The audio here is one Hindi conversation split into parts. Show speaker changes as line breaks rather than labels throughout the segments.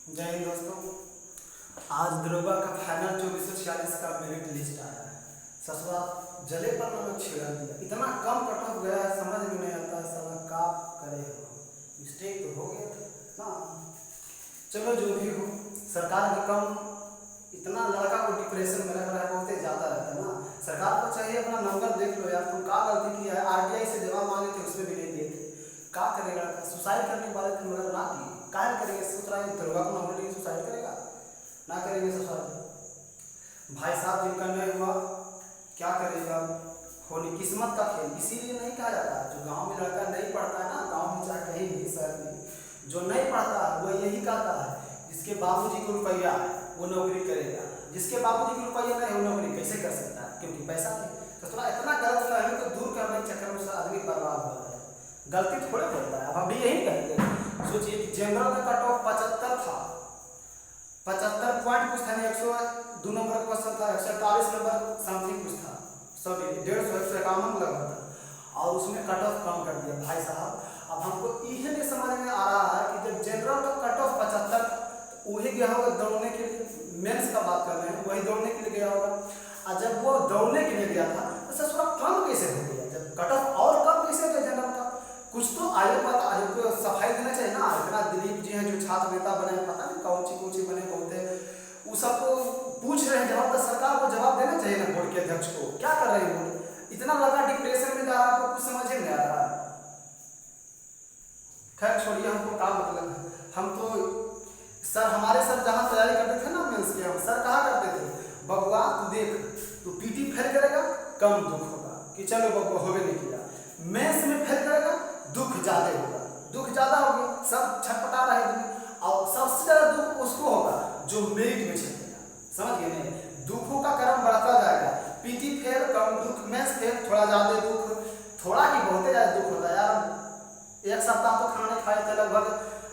जय हिंद दोस्तों। आज दरोगा का फाइनल 2446 का मेरिट लिस्ट आया है। ससुरा जले पर मैंने छेड़ा दिया, इतना कम कट ऑफ गया है, समझ में नहीं आता साला का करे। मिस्टेक तो हो गया था ना, चलो जो भी हो। सरकार की कम इतना लड़का को डिप्रेशन में लग रहा है, बहुत ज़्यादा रहता है ना। सरकार को चाहिए अपना नंबर देख लो यार, तुम क्या गलती किया है। आरटीआई से जवाब मांगे थे, उसमें भी नहीं दिए थे। क्या करेगा, सुसाइड करने वाले थे मगर ना दिए, क्या करेंगे। सोच रहा है दरोगा को नंबर लेके सुसाइड करेगा, ना करेंगे सुसाइड। भाई साहब जिनका नहीं हुआ क्या करेगा, होनी किस्मत का खेल। इसीलिए नहीं कहा जाता जो गांव में लड़का नहीं पढ़ता है ना, गांव में चाहे कहीं भी शहर में, जो नहीं पढ़ता है वो यही कहता है जिसके बाबूजी को रुपया है वो नौकरी करेगा, जिसके बाबूजी को रुपया नहीं है वो नौकरी कैसे कर सकता है, क्योंकि पैसा नहीं। तो थोड़ा इतना गलत फहमी को दूर करने के चक्कर में आदमी बर्बाद हो रहा है। गलती थोड़े बोलता है। अब हम भी यही कहेंगे, सोचिए कि जनरल का कट ऑफ 75 था, 75 पॉइंट कुछ था, 102 नंबर का क्वेश्चन था, 148 नंबर समथिंग कुछ था, सॉरी 150 151 लगा था, और उसमें कट ऑफ कम कर दिया। भाई साहब अब हमको यह नहीं समझ में आ रहा है कि जब जनरल का कट ऑफ 75 तो वही गया होगा दौड़ने के लिए, मेंस का बात कर रहे हैं, वही दौड़ने के लिए गया होगा। और जब वो दौड़ने के लिए गया था तो सर थोड़ा कम कैसे हो गया, जब कट ऑफ और कम कैसे गया जनरल का। कुछ तो आयोग को सफाई देना चाहिए ना। इतना दिलीप जी हैं जो छात्र नेता बने, पता नहीं कौन सी बने बहुत है, वो सबको पूछ रहे हैं जवाब, तो सरकार को जवाब देना चाहिए ना। बोर्ड के अध्यक्ष को क्या कर रहे हैं बोर्ड, इतना लगा डिप्रेशन में जा रहा, आपको कुछ समझ में नहीं आ रहा। खैर छोड़िए, हमको क्या मतलब है। हम तो सर, हमारे सर जहाँ तैयारी करते थे ना मेंस की, हम सर कहा करते थे बबुआ तू देख, तू पीटी फेल करेगा कम दुख होगा, कि चलो बबुआ हो नहीं किया। मेंस में फेल करेगा दुख ज्यादा होगा, दुख ज्यादा हो गया, सब छटपटा रहे हैं। और सबसे ज्यादा दुख उसको होगा जो मेरिट में छटेगा, समझ गए नहीं। दुखों का क्रम बढ़ता जाएगा, पीटी फेल कम दुख, मेंस फेल थोड़ा ज्यादा दुख, थोड़ा ही बहुत ज्यादा दुख होता है यार। एक सप्ताह तो खाना खाए थे लगभग,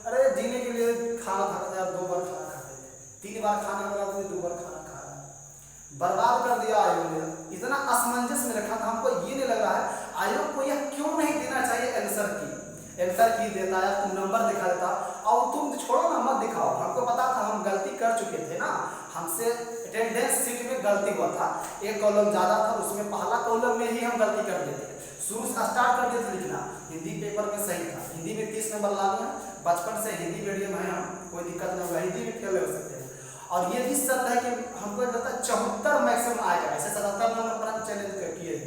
अरे जीने के लिए खाना खाता था यार, 2 बार खाना खाते थे, 3 बार खाने वाला आदमी 2 बार खाना खा रहा है। बर्बाद कर दिया आयोग ने, इतना असमंजस में रखा था। हमको ये नहीं लग रहा है आयोग को यह क्यों नहीं देना चाहिए आंसर की देता है, तुम नंबर दिखा देता। और तुम छोड़ो नंबर दिखाओ, हमको पता था हम गलती कर चुके थे ना, हमसे अटेंडेंस सीट में गलती हुआ था, एक कॉलम ज्यादा था, उसमें पहला कॉलम में ही हम गलती कर दिए थे। शुरू से स्टार्ट कर दिए थे लिखना, हिंदी पेपर में सही था, हिंदी में 30 नंबर ला लिया, बचपन से हिंदी मीडियम है हम, कोई दिक्कत नहीं होगा, हिंदी में फेल हो सकते हैं। और ये भी सत्य है कि हमको लगता है 74 मैक्सिमम आएगा, ऐसे 77 नंबर पर हम चैलेंज किए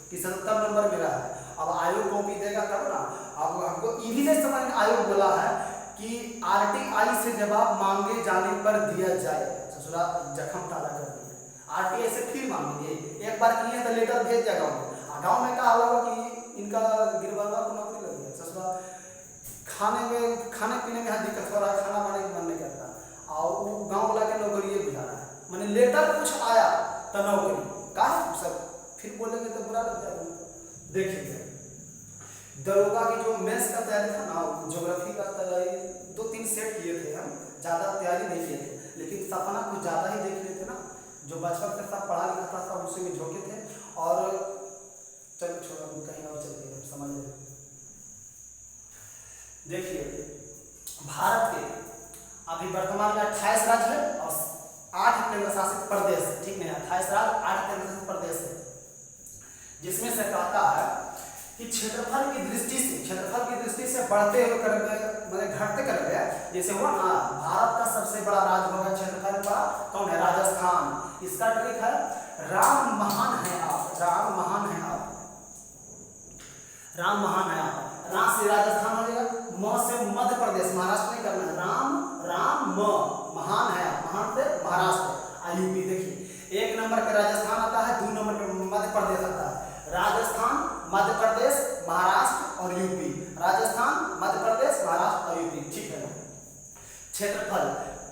कि 77 नंबर मेरा है। अब आयोग कॉपी देगा तब ना। अब हमको ये भी नहीं समझ में आयोग बोला है कि आरटीआई से जवाब मांगे जाने पर दिया जाए, ससुरा जख्म ताजा कर दिया। आरटीआई से फिर मांगेंगे, एक बार किए तो लेटर भेज जाएगा गाँव में। कहा होगा कि इनका गिरवाला को नौकरी लग गया, ससुरा खाने पीने में दिक्कत हो रहा है, खाना बनाने का मन नहीं करता, और वो गाँव वाला के नौकरी ये बुझा रहा है, मैंने लेटर कुछ आया तो नौकरी का सब फिर बोलेंगे तो बुरा लग जाएगा। देखिए दरोगा की जो मेंस का तैयारी था ना, ज्योग्राफी का तैयारी 2-3 सेट किए थे हम, ज़्यादा तैयारी नहीं किए थे, लेकिन सपना कुछ ज़्यादा ही देख रहे थे ना, जो बचपन से सब पढ़ा लिखा था सब उसी में झोंके थे। और चलो छोड़ो, कहीं और चलते हैं, समझ रहे। देखिए भारत के अभी वर्तमान में 28 राज्य है और 8 केंद्र शासित प्रदेश, ठीक नहीं, 28 राज्य 8 केंद्र शासित प्रदेश है, जिसमें से कहता है कि क्षेत्रफल की दृष्टि से बढ़ते हुए मतलब घटते कर गया। जैसे हुआ ना, भारत का सबसे बड़ा राज्य होगा क्षेत्रफल का, कौन है, राजस्थान। इसका ट्रिक है राम महान है आप, राम महान है आप, राम महान है आप। रा से राजस्थान हो जाएगा, म से मध्य प्रदेश, महाराष्ट्र नहीं करना है, राम म महान है आप, महान से महाराष्ट्र। यूपी देखिए 1 नंबर पे राजस्थान आता है, 2 नंबर पे मध्य प्रदेश आता है। राजस्थान, मध्य प्रदेश, महाराष्ट्र और यूपी, राजस्थान, मध्य प्रदेश, महाराष्ट्र और यूपी, ठीक है। क्षेत्रफल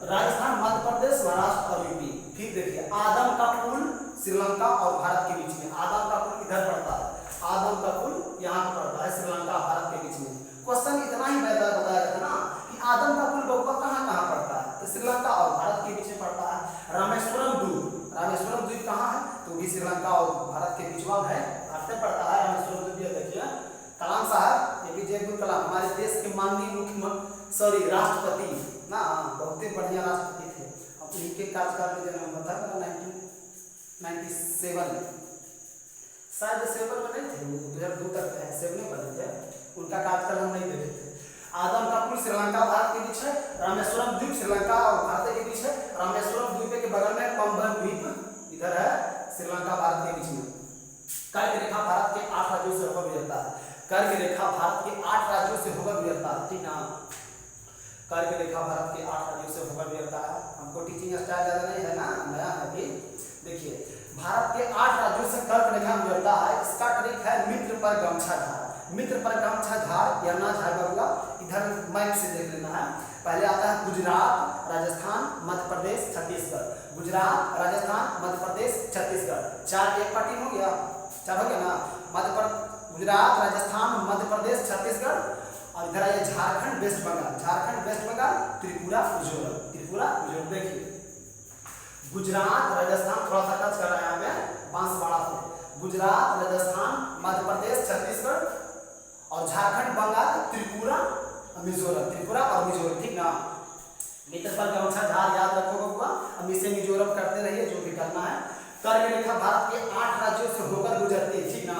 राजस्थान, मध्य प्रदेश, महाराष्ट्र और यूपी। फिर देखिए आदम का पुल श्रीलंका और भारत के बीच में, आदम का पुल इधर पड़ता है, आदम का पुल यहाँ पड़ता है श्रीलंका और भारत के बीच में। क्वेश्चन इतना ही बताया था ना कि आदम का पुल बबुआ कहाँ पड़ता है, तो श्रीलंका और भारत के बीच में पड़ता है। रामेश्वरम द्वीप कहाँ है, तो भी श्रीलंका और भारत के बीच में है, भारत पड़ता है रामेश्वरम द्वीप। देखिए कलाम साहब, एपीजे अब्दुल कलाम हमारे देश के माननीय मुख्यमंत्री सॉरी राष्ट्रपति ना, बहुत ही बढ़िया राष्ट्रपति थे। अब इनके कार्यकाल में जन्म हुआ था 1997 में, शायद 7 में नहीं थे, 2002 तक थे, 7 में बने थे, उनका कार्यकाल हम नहीं देखे थे। आदम का पुल श्रीलंका भारत के बीच है, रामेश्वरम द्वीप श्रीलंका और भारत के बीच है। रामेश्वरम द्वीप के बगल में पंबन द्वीप इधर है, श्रीलंका भारत के बीच में। कर्क रेखा भारत के 8 राज्यों से होकर गुजरता है। कर्क रेखा भारत के 8 राज्यों से होकर गुजरता है, ठीक ना। कर्क रेखा भारत के 8 राज्यों से होकर गुजरता है। हमको टीचिंग स्टाइल ज्यादा नहीं है ना, नया है अभी। देखिए भारत के 8 राज्यों से कर्क रेखा गुजरता है। इसका ट्रिक है मित्र पर गमछा झाड़। मित्र पर गमछा झाड़ या ना झाड़ होगा, इधर मैप से देख लेना है। पहले आता है गुजरात, राजस्थान, मध्य प्रदेश, छत्तीसगढ़। गुजरात, राजस्थान, मध्य प्रदेश, छत्तीसगढ़, 4 एक पार्टी हो गया, 4 हो गया ना। गुजरात, राजस्थान, मध्य प्रदेश, छत्तीसगढ़, और इधर आइए झारखंड, वेस्ट बंगाल। झारखंड, वेस्ट बंगाल, त्रिपुरा, मिजोरम। त्रिपुरा, मिजोरम। देखिए गुजरात, राजस्थान, थोड़ा सा टच कर रहा है यहाँ पे बांसवाड़ा से। गुजरात, राजस्थान, मध्य प्रदेश, छत्तीसगढ़ और झारखंड, बंगाल, त्रिपुरा, मिजोरम। त्रिपुरा और मिजोरम, ठीक ना। मित्र पर गमछा झाड़ याद रखोगे, अब इसे मिजोरम करते रहिए, जो भी करना है। कर्क रेखा भारत के 8 राज्यों से होकर गुजरती है, ठीक ना।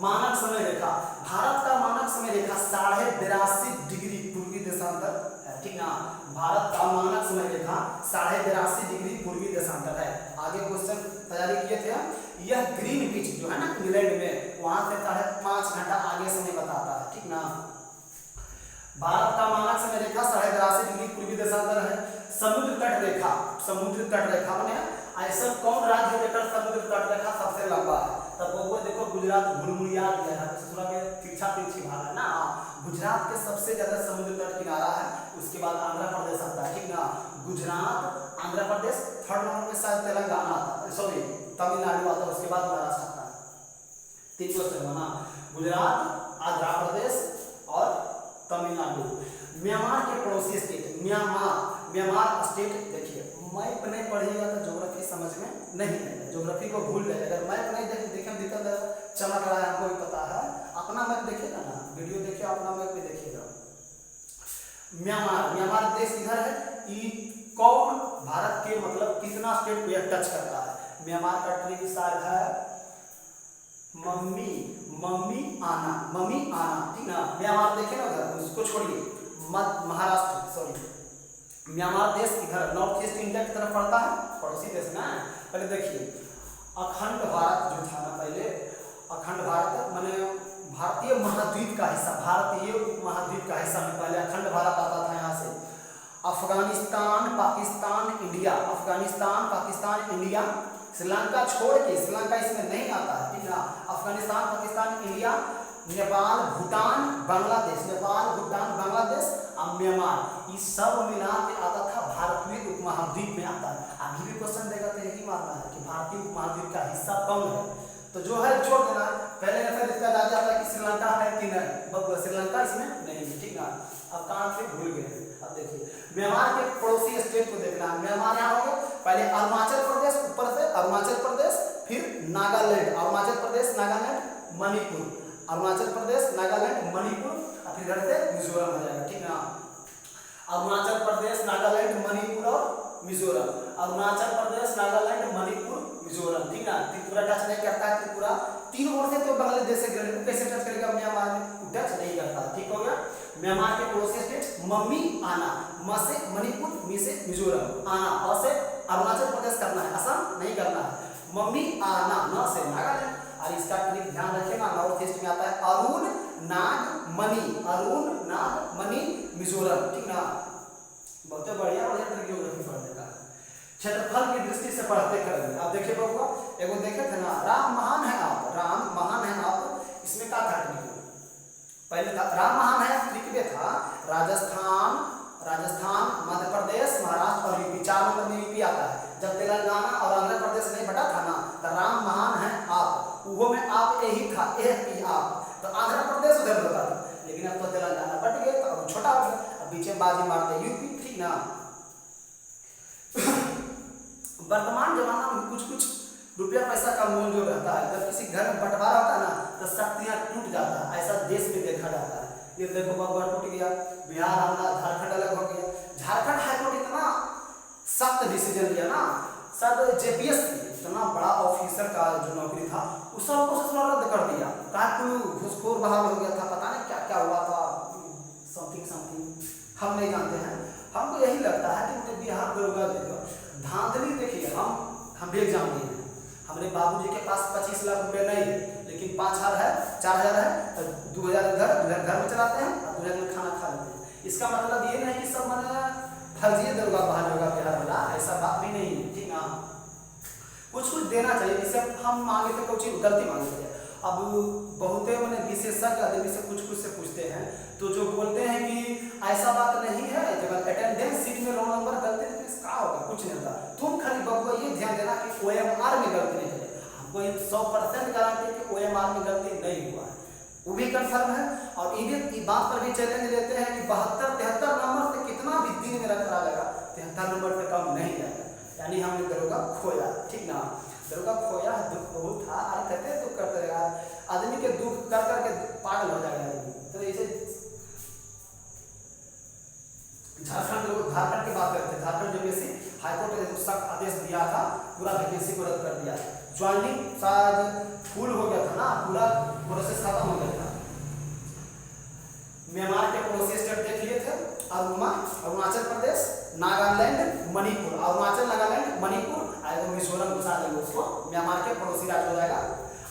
मानक समय रेखा, भारत का मानक समय रेखा 82.5 डिग्री पूर्वी देशांतर है, ठीक ना। भारत का मानक समय रेखा 82.5 डिग्री पूर्वी देशांतर है। आगे क्वेश्चन तैयारी किए थे हम। यह ग्रीनविच जो है ना इंग्लैंड में, वहां से 5.5 घंटा आगे समय बताता है, ठीक ना। भारत का मानक समय रेखा 82.5 डिग्री पूर्वी देशांतर है। समुद्र तट रेखा, समुद्र तट रेखा बने ऐसा कौन राज्य लेकर समुद्र तट रेखा सबसे लंबा है? तब वो देखो गुजरात भुलमुड़िया दिया है, थोड़ा के तिरछा तिरछी भाग है ना। गुजरात के सबसे ज्यादा समुद्र तट किनारा है, उसके बाद आंध्र प्रदेश आता है, ठीक ना। गुजरात, आंध्र प्रदेश, 3rd नंबर में शायद तेलंगाना आता है, सॉरी तमिलनाडु आता है, उसके बाद महाराष्ट्र आता है। 3 क्वेश्चन बना, गुजरात, आंध्र प्रदेश और तमिलनाडु। म्यांमार के पड़ोसी स्टेट, म्यांमार स्टेट। देखिए मैप नहीं पढ़िएगा तो ज्योग्राफी समझ में नहीं आएगा, ज्योग्राफी को भूल जाएगा। अगर मैप नहीं देखे दिक्कत चमक रहा है, हमको भी पता है। अपना मैप देखिएगा ना, वीडियो देखिए, अपना मैप भी देखिएगा। म्यांमार देश इधर है। कौन भारत के मतलब कितना स्टेट को टच करता है? म्यांमार का ट्रिक शायद है मम्मी आना, ठीक ना। म्यांमार देखे ना उधर, उसको छोड़िए, महाराष्ट्र, सॉरी म्यांमार देश इधर नॉर्थ ईस्ट इंडिया की तरफ पड़ता है, पड़ोसी देश ना। पहले देखिए अखंड भारत जो था ना, पहले अखंड भारत माने भारतीय महाद्वीप का हिस्सा, भारतीय उपमहाद्वीप का हिस्सा में पहले अखंड भारत आता था। यहाँ से अफगानिस्तान, पाकिस्तान, इंडिया, अफगानिस्तान, पाकिस्तान, इंडिया, श्रीलंका छोड़ के, श्रीलंका इसमें नहीं आता है, ठीक ना। अफगानिस्तान, पाकिस्तान, इंडिया, नेपाल, भूटान, बांग्लादेश, नेपाल, भूटान, बांग्लादेश और म्यांमार, ये सब मिला के आता था भारतीय उपमहाद्वीप में आता है। आगे भी क्वेश्चन देगा तो यही मानना है कि भारतीय उपमहाद्वीप का हिस्सा कम है, तो जो है छोड़ देना। पहले फिर इसका दादा आता है कि श्रीलंका है कि नहीं, श्रीलंका इसमें नहीं है, ठीक ना। अब कहाँ से भूल गए। अब देखिए म्यांमार के पड़ोसी स्टेट को देखना है। म्यांमार यहाँ हो गया, पहले अरुणाचल प्रदेश, ऊपर से अरुणाचल प्रदेश, फिर नागालैंड, अरुणाचल प्रदेश, नागालैंड, मणिपुर, अरुणाचल प्रदेश, नागालैंड, मणिपुर, और फिर इधर से मिजोरम हो जाएगा, ठीक ना। अरुणाचल प्रदेश, नागालैंड, मणिपुर और मिजोरम, अरुणाचल प्रदेश, नागालैंड, मणिपुर, मिजोरम, ठीक ना। त्रिपुरा टच नहीं करता है, त्रिपुरा 3 ओर से तो बांग्लादेश से कैसे टच करेगा म्यांमार में, टच नहीं करता, ठीक हो गया। म्यांमार के पड़ोसी स्टेट मम्मी आना, म से मणिपुर, मी से मिजोरम, आना, अ से अरुणाचल प्रदेश करना है, असम नहीं करना है। मम्मी आना, न से नागालैंड। और इसका ट्रिक ध्यान रखेगा, नॉर्थ ईस्ट में आता है अरुण नाग मणि, अरुण नाग मणि, मिजोरम, ठीक ना। बहुत बढ़िया ट्रिक ज्योग्राफी पढ़ने का। क्षेत्रफल की दृष्टि से पढ़ते करेंगे। आप देखिए बबुआ, एगो देखे थे ना, राम महान है आप, राम महान है आप, इसमें क्या था ट्रिक? पहले था राम महान है, ट्रिक में था राजस्थान, मध्य प्रदेश, महाराष्ट्र और यूपी, 4 नंबर में यूपी आता है। जब तेलंगाना और आंध्र प्रदेश नहीं बटा था ना, तो राम महान है आप, वो में आप यही था, आप, तो आंध्र प्रदेश उधर बता था, लेकिन अब तो तेलंगाना बट गए, तो अब छोटा हो गया, अब बीच में बाजी मारते यूपी, ठीक ना। वर्तमान जमाना में कुछ रुपया पैसा का मूल्य जो रहता है, जब किसी घर में बंटवारा होता है ना, तो शक्तियां टूट जाता है, ऐसा देश में देखा जाता है। ये देखो बबुआ टूट गया, बिहार हमारा, झारखंड अलग हो गया। झारखंड हाईकोर्ट इतना सख्त डिसीजन लिया ना, सर जेपीएस इतना बड़ा ऑफिसर का जो नौकरी था उस सबको ससुराल रद्द कर दिया। कहा कोई घूसखोर बहाल हो गया था, पता नहीं क्या क्या हुआ था, समथिंग समथिंग हम नहीं जानते हैं। हमको यही लगता है कि मुझे बिहार दरोगा देगा धांधली। देखिए हम भी एग्जाम दिए हैं, हमारे बाबूजी के पास 25 लाख रुपए नहीं है, लेकिन 5,000 है, 4,000 है, तो 2,000 इधर घर में चलाते हैं और 2,000 में खाना खा लेते हैं। इसका मतलब ये नहीं कि सब मैंने फर्जी दरोगा बहाल होगा बिहार वाला, ऐसा बात भी नहीं है, ठीक ना। कुछ कुछ देना चाहिए, जैसे हम मांगे थे कुछ गलती मांगे थे। अब बहुते मैंने विशेषज्ञ आदमी से कुछ से पूछते हैं तो जो बोलते हैं कि ऐसा बात नहीं है, जब अटेंडेंस सीट में रोल नंबर गलती है तो क्या होगा, कुछ नहीं होता। तुम खाली बबुआ ये ध्यान देना कि OMR में गलती नहीं है। हमको 100% गारंटी है कि OMR में गलती नहीं हुआ है, वो भी कंफर्म है। और ये बात पर भी चैलेंज लेते हैं कि 72-73 नंबर से कितना भी दिन में रखा जाएगा 73 नंबर से कम नहीं जाएगा, यानी हमने दरोगा खोया, ठीक ना। दरोगा खोया, दुख बहुत था, अरे कहते दुख करते रहेगा आदमी के, दुख कर करके पागल हो जाएगा आदमी। तो ऐसे झारखंड की बात करते हैं, झारखंड जेपीएससी हाईकोर्ट ने सख्त आदेश दिया था, पूरा वैकेंसी को रद्द कर दिया। ज्वाइनिंग शायद फुल हो गया था ना, पूरा प्रोसेस खत्म हो गया था। म्यांमार के पड़ोसी स्टेट देख लिए थे, अरुणाचल प्रदेश, नागालैंड, मणिपुर, अरुणाचल, नागालैंड, मणिपुर, मिजोरम घुसा देंगे उसको, म्यांमार के पड़ोसी राज्य हो जाएगा।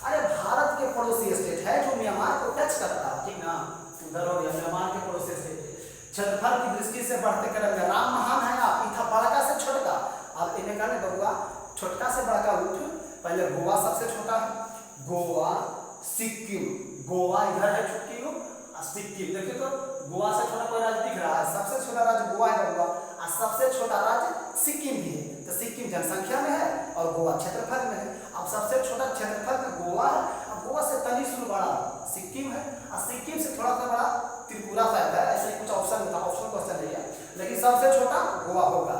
अरे भारत के पड़ोसी स्टेट है जो म्यांमार को टच करता है, ठीक ना, उधर हो गया म्यांमार के पड़ोसी स्टेट। क्षेत्रफल की दृष्टि से बढ़ते करेंगे, राम महान है आप, इतना बड़का से छोटका। अब इन्हें कहने बबुआ छोटका से बड़का उठ, पहले गोवा सबसे छोटा है, गोवा, सिक्किम, गोवा इधर है छुट्टी हो, सिक्किम देखिए तो गोवा से छोटा कोई राज्य दिख रहा है, सबसे छोटा राज्य गोवा है बबुआ, और सबसे छोटा राज्य सिक्किम भी है। तो सिक्किम जनसंख्या में है और गोवा क्षेत्रफल में है। अब सबसे छोटा क्षेत्रफल में गोवा है, अब गोवा से तनी सुन बड़ा सिक्किम है, और सिक्किम से थोड़ा सा बड़ा त्रिपुरा शायद है, ऐसे कुछ ऑप्शन था, ऑप्शन क्वेश्चन नहीं है, लेकिन सबसे छोटा गोवा होगा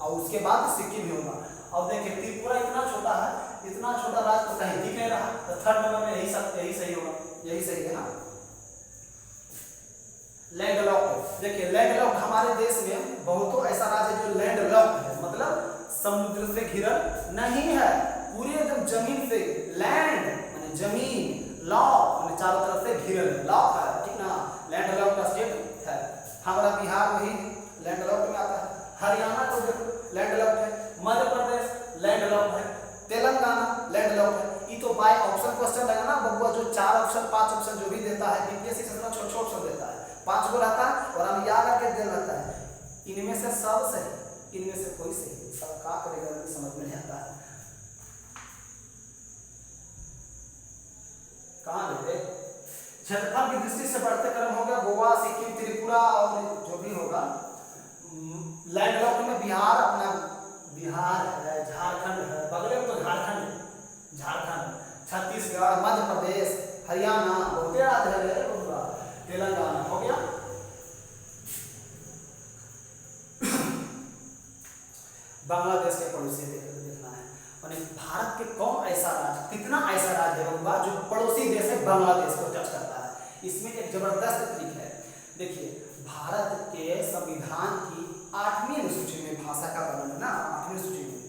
और उसके बाद सिक्किम ही होगा। अब देखिए त्रिपुरा इतना छोटा है, इतना छोटा राज्य तो कहीं दिख नहीं रहा, तो थर्ड नंबर में यही सही होगा, यही सही है ना। लैंडलॉक्ड, देखिए लैंडलॉक्ड हमारे देश में बहुतों ऐसा राज्य है जो लैंडलॉक्ड है, मतलब समुद्र से घिरा नहीं है, पूरे एकदम जमीन से, लैंड माने जमीन, लॉक माने चारों तरफ से घिरल है, लॉक है, ठीक ना, लैंडलॉक्ड स्टेट है। हमारा बिहार वही लैंडलॉक्ड में आता है, हरियाणा तो देखो लैंडलॉक्ड है, मध्य प्रदेश लैंडलॉक्ड है, तेलंगाना लैंडलॉक्ड है। ये तो बाय ऑप्शन क्वेश्चन लगा ना बबुआ, जो 4 ऑप्शन 5 ऑप्शन जो भी देता है बीपीएससी से छोटे ऑप्शन देता है, 5 गो रहता है और हम याद करके दे रहता है, इनमें से सब सही, इनमें से कोई सही, सब का करेगा समझ में नहीं आता है। कहाँ देते क्षेत्रफल की दृष्टि से बढ़ते क्रम हो गया, गोवा, सिक्किम, त्रिपुरा और जो भी होगा। लैंडलॉक्ड में बिहार, अपना बिहार है, झारखंड है, बगल में तो झारखंड, छत्तीसगढ़, मध्य प्रदेश, हरियाणा, बहुत राज्य है, तेलंगाना हो गया। बांग्लादेश के पड़ोसी देखना है, और भारत के कौन ऐसा राज्य, कितना ऐसा राज्य है जो पड़ोसी देश है बांग्लादेश को टच करता है। इसमें एक जबरदस्त ट्रिक है, देखिए भारत के संविधान की 8वीं अनुसूची में भाषा का वर्णन ना, 8वीं सूची में,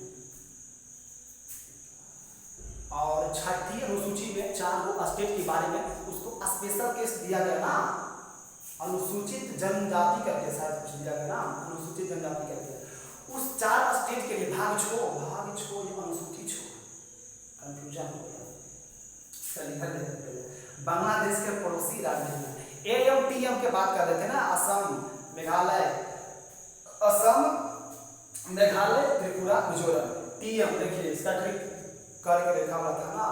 और 6ठी अनुसूची में 4 गो स्टेट के बारे में उसको स्पेशल केस दिया गया ना, अनुसूचित जनजाति करके शायद कुछ दिया गया ना, अनुसूचित जनजाति करके, उस 4 स्टेट के लिए भाग छो या अनुसूची छो, कंफ्यूजन हो गया। चलिए इधर देखते हैं, बांग्लादेश के पड़ोसी राज्य में AMTM के बात कर रहे थे ना, असम, मेघालय, त्रिपुरा, मिजोरम। TM देखिए इसका ट्रिक करके देखा हुआ था ना,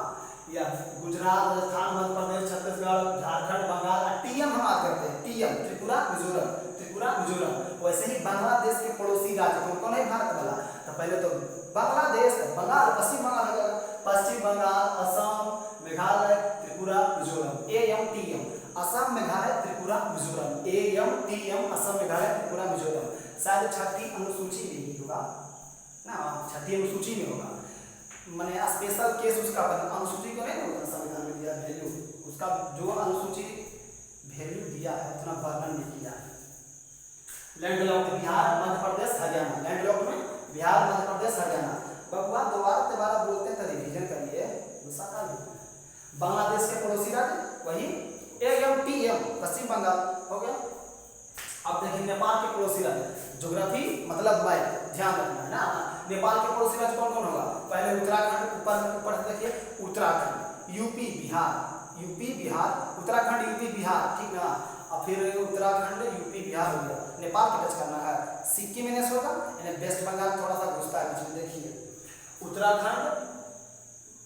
या गुजरात, राजस्थान, मध्य प्रदेश, छत्तीसगढ़, झारखंड, बंगाल, TM हम बात करते हैं, TM त्रिपुरा, मिजोरम। वैसे ही बांग्लादेश के पड़ोसी राज्य कौन है भारत वाला, तो पहले तो बांग्लादेश, बंगाल, पश्चिम बंगाल, असम, मेघालय, त्रिपुरा, मिजोरम, AMTM, असम, मेघालय, त्रिपुरा, मिजोरम, AMTM, असम, मेघालय, त्रिपुरा, मिजोरम। शायद 6ठी अनुसूची में ही होगा ना, 6ठी अनुसूची में होगा, मैंने स्पेशल केस उसका अनुसूची को नहीं होगा, संविधान में दिया वैल्यू उसका, जो अनुसूची वैल्यू दिया है, उतना वर्णन नहीं किया है। लैंडलॉक्ड बिहार, मध्य प्रदेश, हरियाणा। लैंडलॉक्ड में बिहार, मध्य प्रदेश, हरियाणा। बबुआ दोबारा बोलते हैं तो रिवीजन करिए, गुस्सा का नहीं। बांग्लादेश के पड़ोसी राज्य वही AMTM, पश्चिम बंगाल हो गया। अब देखिए नेपाल के पड़ोसी राज्य, ज्योग्राफी मतलब मैप ध्यान रखना है ना। नेपाल के पड़ोसी राज्य कौन कौन होगा? पहले उत्तराखंड, ऊपर देखिए उत्तराखंड, यूपी बिहार, उत्तराखंड यूपी बिहार, ठीक ना। और फिर उत्तराखंड यूपी बिहार हो गया। नेपाल के टच करना है, सिक्किम इनेस होगा, यानी वेस्ट बंगाल थोड़ा सा घुसता है बीच में। देखिए उत्तराखंड,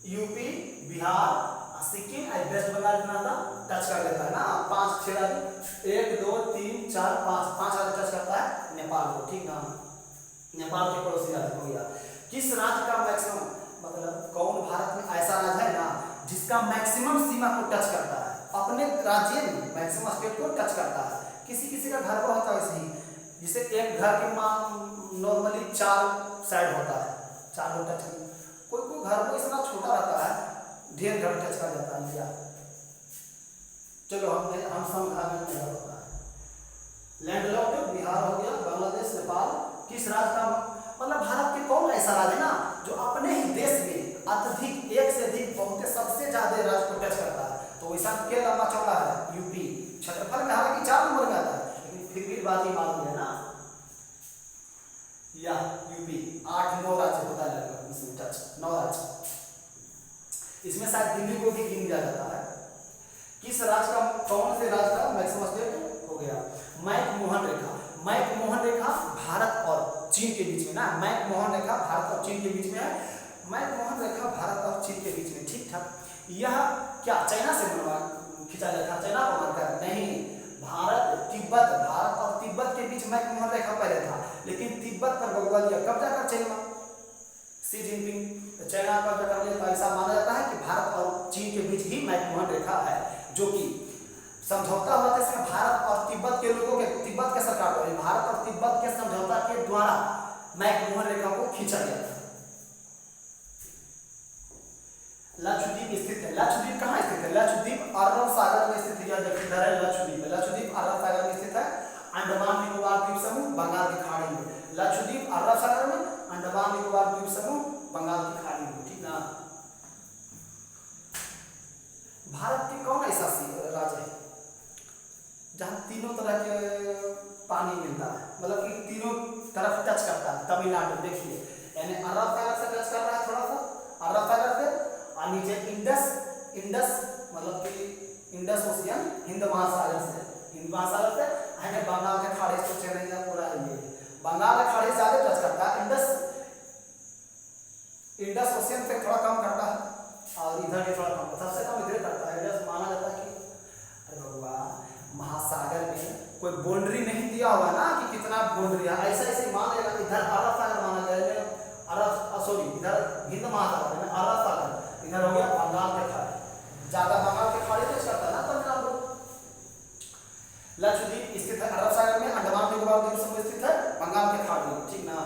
यूपी, बिहार, सिक्किम और वेस्ट बंगाल इतना टच कर लेता है ना। 5-6 राज्य, 1 2 3 4 5 राज्य टच करता है नेपाल को, ठीक ना। नेपाल के पड़ोसी राज्य हो गया। किस राज्य का मैक्सिमम, मतलब कौन भारत में ऐसा राज्य है ना जिसका मैक्सिमम सीमा को टच करता है, अपने राज्य में मैक्सिमम स्टेट को टच करता है। किसी का घर को होता है ऐसे ही, जिसे एक घर के नॉर्मली 4 साइड होता है, 4 लोग टच करते हैं। कोई घर को इतना छोटा रहता है, ढेर घर टच कर जाता है। क्या चलो हम समझाने में होता है। लैंडलॉक्ड बिहार हो गया, बांग्लादेश, नेपाल। किस राज्य का, मतलब भारत के कौन ऐसा राज्य है ना जो अपने ही देश में अत्यधिक, एक से अधिक, बहुत सबसे ज्यादा राज्य को टच करता है? तो वैसा क्या लंबा चौड़ा है? यूपी। क्षेत्रफल में हालांकि 4 नंबर में आता है, लेकिन फिर भी बात ही मालूम है ना, या यूपी 8-9 राज्य होता है लगभग इसमें टच, 9 राज्य। इसमें शायद दिल्ली को भी गिन दिया जाता है। किस राज्य का, कौन से राज्य का मैक्सिमम स्टेट हो गया? मैकमोहन रेखा। मैकमोहन रेखा भारत और चीन के बीच में ना, मैकमोहन रेखा भारत और चीन के बीच में है। मैकमोहन रेखा भारत और चीन के बीच में, ठीक ठाक। यह क्या चाइना से खींचा गया था? चाइना को मानकर नहीं, भारत और तिब्बत के बीच मैकमोहन रेखा पहले था, लेकिन तिब्बत पर भगवा लिया कब्जा कर चाइना, शी जिनपिंग चाइना पर कर लिया। तो ऐसा माना जाता है कि भारत और चीन के बीच ही मैकमोहन रेखा है, जो कि समझौता हुआ था इसमें भारत और तिब्बत के लोगों के, तिब्बत के सरकार को, भारत और तिब्बत के समझौता के द्वारा मैकमोहन रेखा को खींचा गया था। लक्षद्वीप स्थित है। लक्षद्वीप कहाँ स्थित है? लक्षद्वीप अरब सागर में स्थित है। इधर है लक्षद्वीप। लक्षद्वीप अरब सागर में स्थित है। अंडमान निकोबार द्वीप समूह, बंगाल की खाड़ी में। लक्षद्वीप अरब सागर में, अंडमान निकोबार द्वीप समूह, बंगाल की खाड़ी में, ठीक ना। भारत के कौन ऐसा राज्य है जहाँ तीनों तरह के पानी मिलता है, मतलब कि तीनों तरफ टच करता है? तमिलनाडु। देखिए, यानी अरब सागर से टच कर रहा है थोड़ा सा, अरब सागर से, और नीचे इंडस मतलब कि इंडस ओशियन, हिंद महासागर से, है बंगाल के खाड़ी से चेन्नई का पूरा ये बंगाल के खाड़ी ज्यादा टच करता है। इंडस ओशियन से थोड़ा कम करता है, और इधर भी थोड़ा कम, सबसे कम इधर करता है। इंडस माना जाता है कि अरे भगवान, महासागर में कोई बाउंड्री नहीं दिया हुआ ना कि कितना बाउंड्री है, ऐसे मान लेगा। इधर अरब सागर माना जाए, इधर हिंद महासागर में अरब सागर, इधर हो गया बंगाल के खाड़ी, ज्यादा बंगाल के खाड़ी टच करता है ना तमिलनाडु। लक्षद्वीप स्थित है अरब सागर में, अंडमान निकोबार द्वीप समूह स्थित है बंगाल के खाड़ी में, ठीक ना।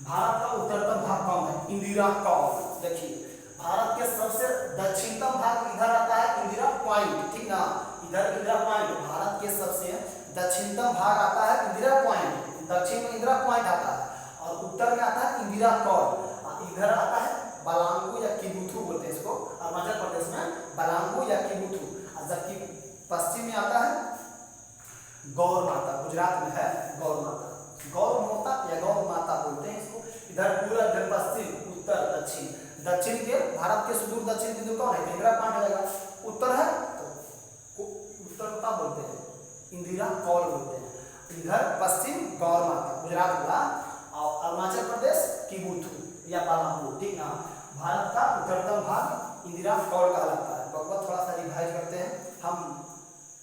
भारत का उत्तरतम भाग कौन है? इंदिरा कॉर्ड। देखिए, भारत के सबसे दक्षिणतम भाग इधर आता है, इंदिरा पॉइंट, ठीक ना। इधर इंदिरा पॉइंट, भारत के सबसे दक्षिणतम भाग आता है इंदिरा पॉइंट, दक्षिण में इंदिरा पॉइंट आता है, और उत्तर में आता है इंदिरा कॉर्ड। इधर आता है बलांगू या किबुथु बोलते हैं इसको, अरुणाचल प्रदेश में बलांगू या किबुथु, और जबकि पश्चिम में आता है गौर माता, गुजरात में है गौर माता, गौर माता या गौर माता बोलते हैं इसको। इधर पूरा पश्चिम, उत्तर, दक्षिण, दक्षिण के भारत के सुदूर दक्षिण बिंदु कौन है? इंदिरा पॉइंट हो जाएगा। उत्तर है तो उत्तर का बोलते हैं, इंदिरा कॉल बोलते हैं। इधर पश्चिम गौर माता, गुजरात हुआ, और अरुणाचल प्रदेश किबुथु या बलांगू, ठीक ना। भारत का उत्तरतम भाग इंदिरा कॉल कहलाता है। बहुत थोड़ा सा रिवाइज करते हैं, हम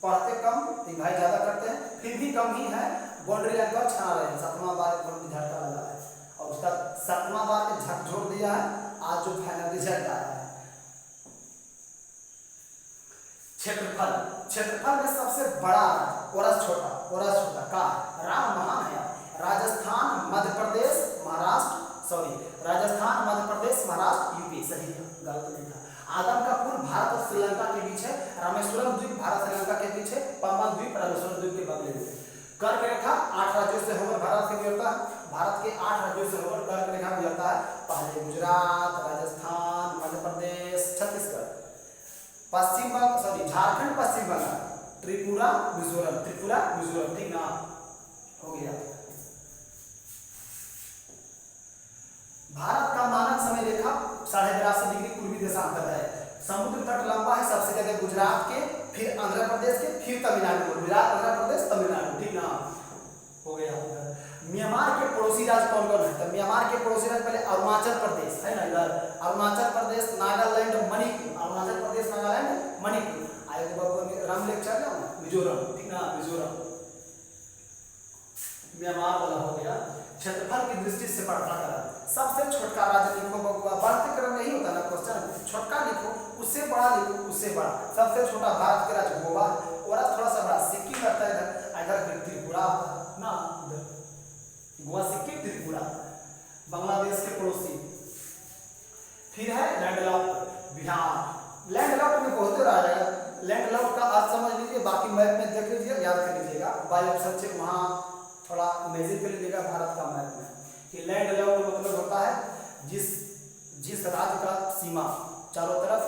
पढ़ते कम, रिवाइज ज्यादा करते हैं, फिर भी कम ही है। बाउंड्री लाइन पर छा रहे हैं, 7वां बार झटका लगा है, और उसका 7वां बार झक जोड़ दिया है। आज जो फाइनल रिजल्ट आया है, क्षेत्रफल में सबसे बड़ा और छोटा का राम महान है। राजस्थान, मध्य प्रदेश, महाराष्ट्र, यूपी। सही है, गलत नहीं था। आदम का पुल भारत और श्रीलंका के बीच है। रामेश्वरम द्वीप भारत श्रीलंका के बीच है। गुजरता है? भारत के 8 राज्यों से होकर कर्क रेखा गुजरता है। पहले गुजरात, राजस्थान, मध्य प्रदेश, छत्तीसगढ़, पश्चिम बंगाल, सॉरी झारखंड, पश्चिम बंगाल, त्रिपुरा, मिजोरम, त्रिपुरा, मिजोरम, ठीक ना, हो गया। भारत का मानक समय रेखा 82.5 डिग्री पूर्वी देशांतर है। समुद्र तट लंबा है सबसे ज्यादा गुजरात के, फिर आंध्र प्रदेश के, फिर तमिलनाडु, गुजरात, आंध्र प्रदेश, तमिलनाडु, ठीक ना, हो गया। म्यांमार के पड़ोसी राज्य कौन कौन है? तो म्यांमार के पड़ोसी राज्य पहले अरुणाचल प्रदेश है ना, इधर अरुणाचल प्रदेश, नागालैंड, मणिपुर, अरुणाचल प्रदेश, नागालैंड, मणिपुर, आए तो राम लेक्चर ना, मिजोरम, ठीक ना, मिजोरम, म्यांमार वाला हो गया। क्षेत्रफल की दृष्टि से पढ़ना करा, सबसे छोटा राज्य लिखो बबुआ, बढ़ते क्रम नहीं होता ना क्वेश्चन, छोटा लिखो, उससे बड़ा लिखो, उससे बड़ा। सबसे छोटा भारत के राज्य गोवा, और थोड़ा सा बड़ा सिक्किम रहता है इधर, इधर त्रिपुरा ना, गोवा, सिक्किम, त्रिपुरा, बांग्लादेश के पड़ोसी। फिर है लैंडलॉक्ड बिहार। लैंडलॉक्ड में बहुत रहा है, लैंडलॉक्ड का अर्थ समझ लीजिए, बाकी मैप में देख लीजिए, याद कर लीजिएगा, बाय ऑप्शन से वहाँ थोड़ा इमेजिन कर लीजिएगा भारत का मैप में कि लैंडलॉक्ड मतलब होता है जिस राज्य का सीमा चारों तरफ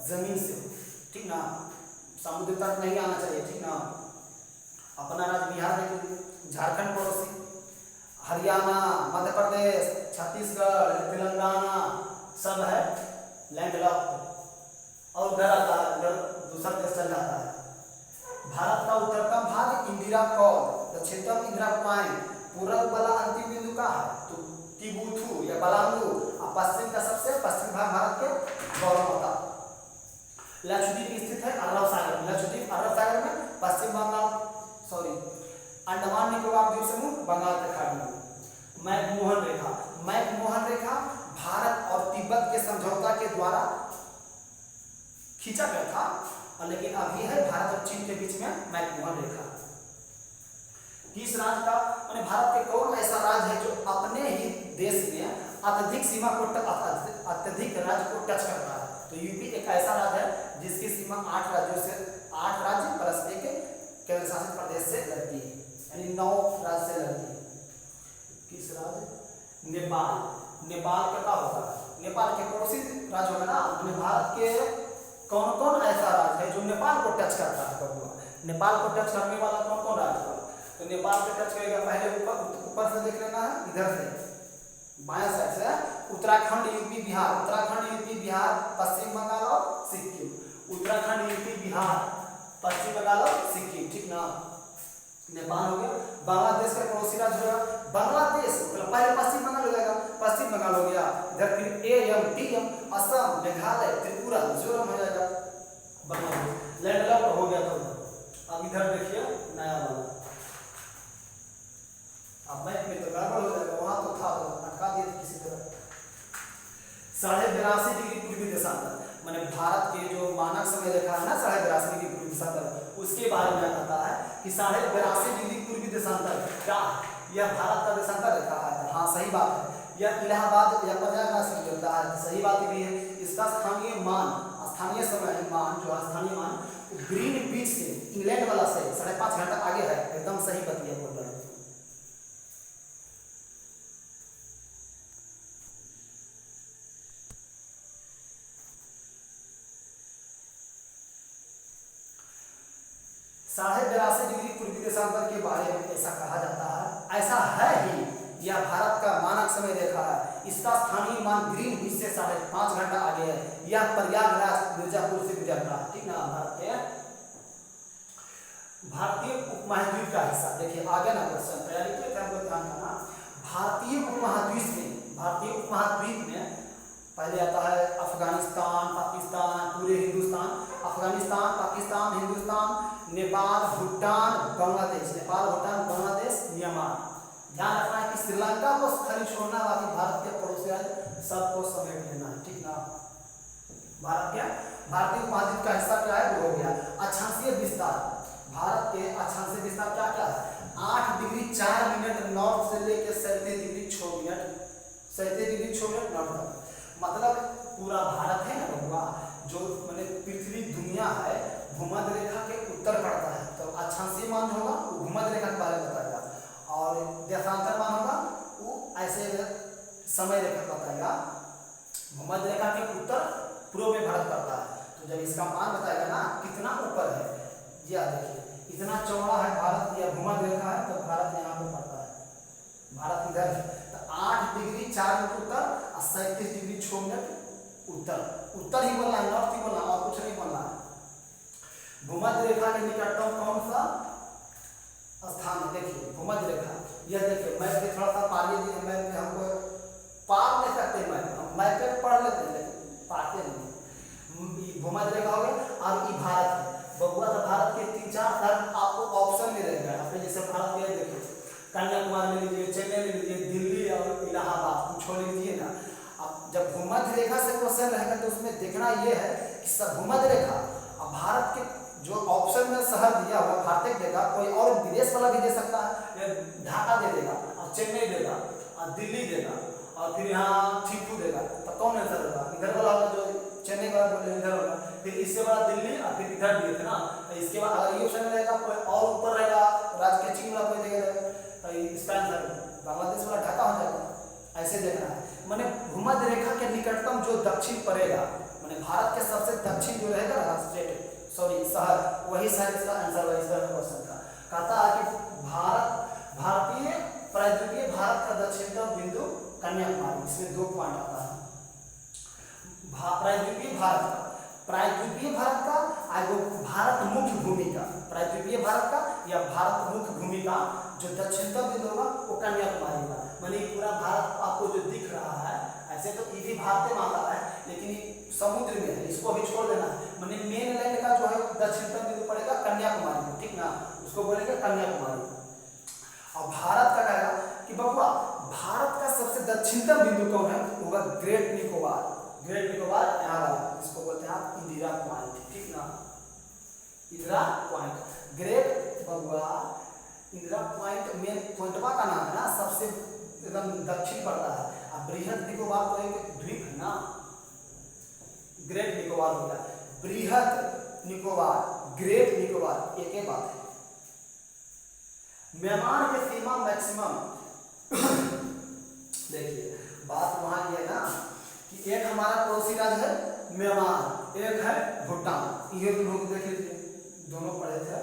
जमीन से हो, ठीक ना, समुद्र तक नहीं आना चाहिए, ठीक ना। अपना राज्य बिहार देख लीजिए, झारखंड पड़ोसी, हरियाणा, मध्य प्रदेश, छत्तीसगढ़, तेलंगाना सब है लैंडलॉक्ड, और उधर आता है, उधर दूसरा देश चल जाता है। भारत का उत्तरतम भाग इंदिरा कौल, दक्षिणतम इंदिरा पॉइंट, पूर्व वाला अंतिम बिंदु का है तो तिबुथु या बलांगू, और पश्चिम का सबसे पश्चिम भाग भारत के गौरवता। लक्षद्वीप स्थित है अरब सागर, लक्षद्वीप अरब सागर में, पश्चिम बंगाल, सॉरी अंडमान निकोबार द्वीप समूह, बंगाल की खाड़ी में। मैकमोहन रेखा, मैकमोहन रेखा भारत और तिब्बत के समझौता के द्वारा खींचा गया था, लेकिन अभी है भारत और चीन के बीच में मैकमोहन रेखा। किस राज्य का, माने भारत के कौन ऐसा राज्य है जो अपने ही देश में अत्यधिक सीमा को अत्यधिक राज्य को टच करता है? तो यूपी एक ऐसा राज्य है जिसकी सीमा 8 राज्यों से 8 राज्य प्लस एक केंद्र शासित प्रदेश से लगती है, यानी 9 राज्य से लगती है। किस राज्य? नेपाल, नेपाल का क्या होगा? नेपाल के पड़ोसी राज्य होगा ना, भारत के कौन कौन ऐसा राज्य है जो नेपाल को टच करता है? बबुआ, नेपाल को टच करने वाला कौन कौन राज्य है? तो नेपाल को टच करेगा, पहले ऊपर से देख लेना है, इधर से बाएं साइड से उत्तराखंड, यूपी, बिहार, उत्तराखंड, यूपी, बिहार, पश्चिम बंगाल और सिक्किम, उत्तराखंड, यूपी, बिहार, पश्चिम बंगाल और सिक्किम, ठीक ना। नेपाल हो गया। बांग्लादेश का पड़ोसी राज्य होगा बांग्लादेश, मतलब पहले पश्चिम बंगाल हो जाएगा, पश्चिम बंगाल हो गया, इधर फिर एएम, टीएम, असम, मेघालय, त्रिपुरा, मिजोरम हो जाएगा बांग्लादेश। लैंडलॉक्ड हो गया तो अब इधर देखिए नया वाला, अब मैप में तो गड़बड़ हो जाएगा, वहां तो था तो अटका दिया किसी तरह। 82.5 डिग्री पूर्वी देशांतर, माने भारत के जो मानक समय रेखा है ना 82.5 डिग्री पूर्वी देशांतर, उसके बारे में आता है कि 82.5 डिग्री पूर्वी देशांतर क्या है? यह भारत का देशांतर रेखा है। हाँ सही बात है, यह इलाहाबाद या प्रयागराज से जुड़ता है, सही बात भी है। इसका स्थानीय मान, स्थानीय समय मान जो स्थानीय मान ग्रीन बीच से, इंग्लैंड वाला से 5.5 घंटा आगे है, एकदम सही बतिया बोल रहे हैं। साढ़े 82 डिग्री पूर्वी देशांतर के बारे में ऐसा कहा जाता है, ऐसा है ही, यह भारत का मानक समय रेखा है। इसका स्थानीय मान ग्रीन बीच से 5.5 घंटा आगे है। यह प्रयागराज मिर्जापुर से गुजरता है, ठीक ना। भारतीय उपमहाद्वीप का हिस्सा, देखिए आगे ना क्वेश्चन तैयारी के हमको ध्यान करना। भारतीय उपमहाद्वीप में पहले आता है अफगानिस्तान, पाकिस्तान, पूरे हिंदुस्तान, अफगानिस्तान, पाकिस्तान, हिंदुस्तान, नेपाल, भूटान, बांग्लादेश, नेपाल, भूटान, बांग्लादेश, म्यांमार। ध्यान रखना है कि श्रीलंका को खाली छोड़ना, बाकी भारत के पड़ोसी राज्य सबको समेट लेना है, ठीक ना। भारतीय उपमहाद्वीप का हिस्सा क्या है? वो हो गया अक्षांशीय विस्तार। भारत के अक्षांशीय विस्तार क्या क्या है? 8 डिग्री 4 मिनट नॉर्थ से लेकर 37 degree 6 minute, 37 degree 6 minute north तक, मतलब पूरा भारत है ना बबुआ, जो मैंने पृथ्वी दुनिया है भूमध्य रेखा के उत्तर पड़ता है, तो अक्षांशीय मान होगा वो भूमध्य रेखा के बारे में बताएगा, और देशांतर मान होगा ऐसे समय रेखा बताएगा। भूमध्य रेखा के उत्तर पूर्व में भारत पड़ता है, तो जब इसका मान बताएगा ना कितना ऊपर है, यह देखिए इतना चौड़ा है भारत, या भूमध्य रेखा है, तो भारत यहाँ पे पड़ता है, भारत इधर है। तो 8 डिग्री 4 मिनट उत्तर और 37 डिग्री 6 मिनट उत्तर, उत्तर ही बोलना है, नॉर्थ ही बोलना, और कुछ नहीं बोलना है। भूमध्य रेखा के निकटतम कौन सा स्थान है? देखिए भूमध्य रेखा, यह देखिए मैप पे थोड़ा सा पारिए दिए, मैप पे हमको पार नहीं सकते, मैप पे पढ़ लेते हैं लेकिन पाते नहीं। भूमध्य रेखा हो गया और ये भारत है बबुआ। तो भारत के 3-4 शहर आपको ऑप्शन में रहेगा, आपने जैसे भारत में देखिए कन्याकुमारी ले लीजिए, चेन्नई ले लीजिए, दिल्ली और इलाहाबाद कुछ छोड़ लीजिए ना। अब जब भूमध्य रेखा से क्वेश्चन रहेगा तो उसमें देखना ये है कि सब भूमध्य रेखा और भारत के जो ऑप्शन में शहर दिया हुआ भारत देगा, कोई और विदेश वाला भी दे सकता है, ढाका दे देगा और चेन्नई देगा और दिल्ली देगा और फिर यहाँ थिम्पू देगा, तो कौन आंसर होगा? इधर वाला होगा, जो चेन्नई वाला बोले इधर होगा, फिर इससे बड़ा दिल्ली और फिर इधर दिए थे ना। तो इसके बाद अगर ये ऑप्शन रहेगा कोई और ऊपर रहेगा, राज्य के चीन वाला कोई देगा, तो इसका आंसर बांग्लादेश वाला ढाका हो जाएगा। ऐसे देखना है, माने भूमध्य रेखा के निकटतम जो दक्षिण पड़ेगा, माने भारत के सबसे दक्षिण जो रहेगा ना स्टेट, सॉरी शहर, वही शहर इसका आंसर है इस क्वेश्चन का। कहता है कि भारतीय प्रायद्वीपीय भारत का दक्षिणतम बिंदु कन्याकुमारी, इसमें 2 पॉइंट आता है। प्रायद्वीपीय भारत का आगे भारत मुख्य भूमि का, प्रायद्वीपीय भारत का या भारत मुख्य भूमि का जो दक्षिणतम बिंदु होगा वो कन्याकुमारी होगा। माने पूरा भारत आपको जो दिख रहा है, ऐसे तो ये भी भारत में आता है लेकिन समुद्र में है, इसको अभी छोड़ देना है। माने मेन लैंड का जो है दक्षिणतम बिंदु पड़ेगा कन्याकुमारी में, ठीक ना, उसको बोलेंगे कन्याकुमारी। और भारत का कहेगा कि बबुआ भारत का सबसे दक्षिणतम बिंदु कौन है? होगा ग्रेट निकोबार। ग्रेट निकोबार यहाँ वाला, इसको बोलते हैं आप इंदिरा पॉइंट, ठीक ना, इंदिरा पॉइंट। ग्रेट बबुआ इंदिरा पॉइंट मेन पॉइंटवा का नाम है ना, सबसे एकदम दक्षिण पड़ता है। अब बृहद निकोबार तो एक द्वीप है ना, ग्रेट निकोबार हो गया, बृहद निकोबार, ग्रेट निकोबार एक ही बात है। म्यांमार के सीमा मैक्सिमम देखिए बात वहां ये है ना कि एक हमारा पड़ोसी राज्य है म्यांमार, एक है भूटान, ये लोग देख लीजिए दोनों पढ़े थे।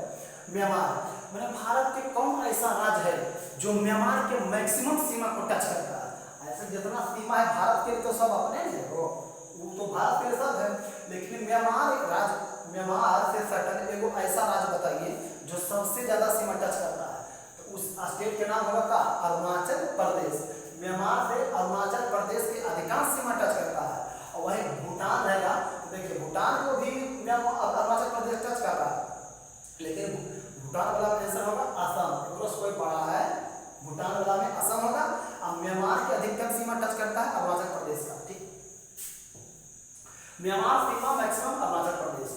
म्यांमार मैंने भारत के कौन ऐसा राज्य है जो म्यांमार के मैक्सिमम सीमा को टच करता है? ऐसे जितना सीमा है भारत के लिए तो सब अपने नहीं है, वो तो भारत के लिए सब है, लेकिन म्यांमार एक राज्य, म्यांमार से सटन एगो ऐसा राज्य बताइए जो सबसे ज्यादा सीमा टच करता है, तो उस स्टेट के नाम होगा का अरुणाचल प्रदेश। म्यांमार से अरुणाचल प्रदेश की अधिकांश सीमा टच करता है। और वही भूटान रहेगा, देखिए भूटान को भी अरुणाचल प्रदेश टच कर रहा है, लेकिन भूटान वाला में आंसर होगा असम, कोई पढ़ा है भूटान वाला में असम होगा। और म्यांमार की अधिकतम सीमा टच करता है अरुणाचल प्रदेश का, ठीक। म्यांमार सीमा maximum Arunachal Pradesh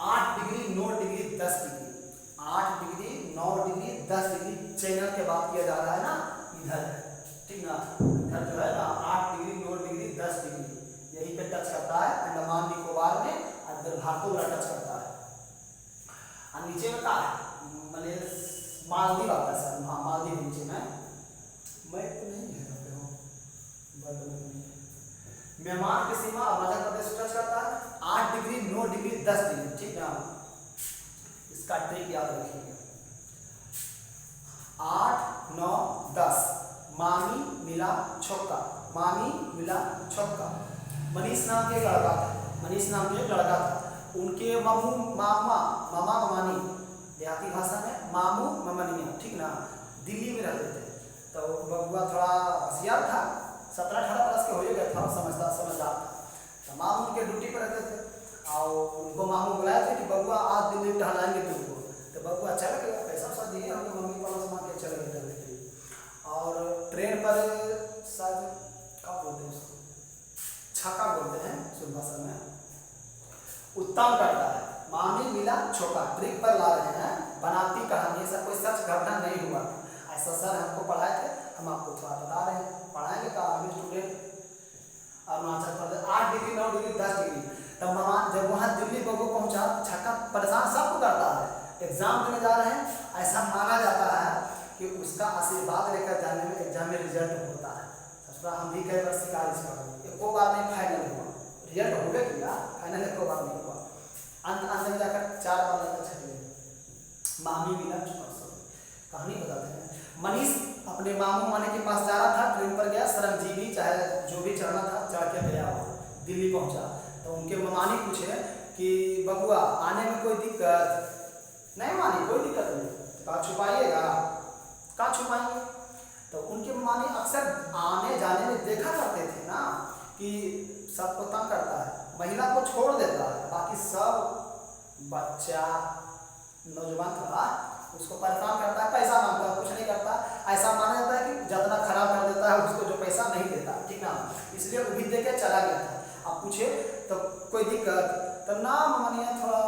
8 degree 9 degree 10 degree, 8 degree 9 degree 10 degree channel के बात किया जा रहा है ना, इधर है, ठीक ना, इधर जो है ना 8 डिग्री 9 डिग्री 10 डिग्री यही पे टच करता है अंडमान निकोबार में, इधर भारत वाला टच करता है। और नीचे में कहा है माने मालदीव आता है सर, हाँ मालदीव नीचे में, मैं तो नहीं है म्यांमार की सीमा अरुणाचल प्रदेश टच करता है 8 डिग्री 9 डिग्री 10 डिग्री, ठीक ना, इसका ट्रिक याद रखिएगा। 8 9 10 मामी मिला छक्का, मामी मिला छक्का। मनीष नाम के एक लड़का था, मनीष नाम के एक लड़का था, उनके मामू मामा मामा मामानी, देहाती भाषा में मामू मामनिया, ठीक ना, दिल्ली में रहते थे। तो बबुआ थोड़ा होशियार था, 17-18 बरस के हो गए था, समझदार था। तो मामू उनके ड्यूटी पर रहते थे और उनको मामू बुलाए थे कि बबुआ आज दिल्ली टहलाएंगे तुमको। तो बबुआ चल गया, पैसा वैसा दिए हमने मम्मी पापा से मांग के चले गए टहलने के लिए। और ट्रेन पर शायद क्या बोलते हैं उसको, छक्का बोलते हैं शुद्ध भाषा में, उत्तम करता है। मामी मिला छोका, ट्रिक पर ला रहे हैं, बनाती कहानी, ऐसा कोई सच घटना नहीं हुआ, ऐसा सर हमको पढ़ाए थे, हम आपको थोड़ा बता रहे हैं, पढ़ाएंगे का अभी student. Arunachal Pradesh 8 degree 9 degree 10 degree. तब मामा जब वहाँ दिल्ली बबू पहुँचा, छक्का परेशान सबको करता है, एग्जाम देने जा रहे हैं, ऐसा माना जाता है कि उसका आशीर्वाद लेकर जाने में एग्जाम में रिजल्ट होता है। ससुरा हम भी कई बार शिकार इसका हुए, एको बार नहीं फाइनल हुआ, रिजल्ट हो गया किया फाइनल एको बार नहीं हुआ। अंत में जाकर 4 बार लगा छठे मामी मिला कहानी बताते हैं। मनीष अपने मामू माने के पास जा रहा था, ट्रेन पर गया, सरंजीवी चाहे जो भी चढ़ना था चढ़ के गया, वो दिल्ली पहुंचा। तो उनके मानी पूछे कि बबुआ आने में कोई दिक्कत नहीं? मानी कोई दिक्कत नहीं, कहा छुपाइएगा, कहा छुपाएंगे। तो उनके मानी अक्सर आने जाने में देखा करते थे ना कि सबको तंग करता है, महिला को छोड़ देता है, बाकी सब बच्चा नौजवान था उसको परेशान करता है, पैसा मांगता है, कुछ नहीं करता, ऐसा माना जाता है कि जितना खराब कर देता है उसको जो पैसा नहीं देता, ठीक ना, इसलिए वो भी दे के चला गया था। अब पूछे तो कोई दिक्कत? तो ना मनिया थोड़ा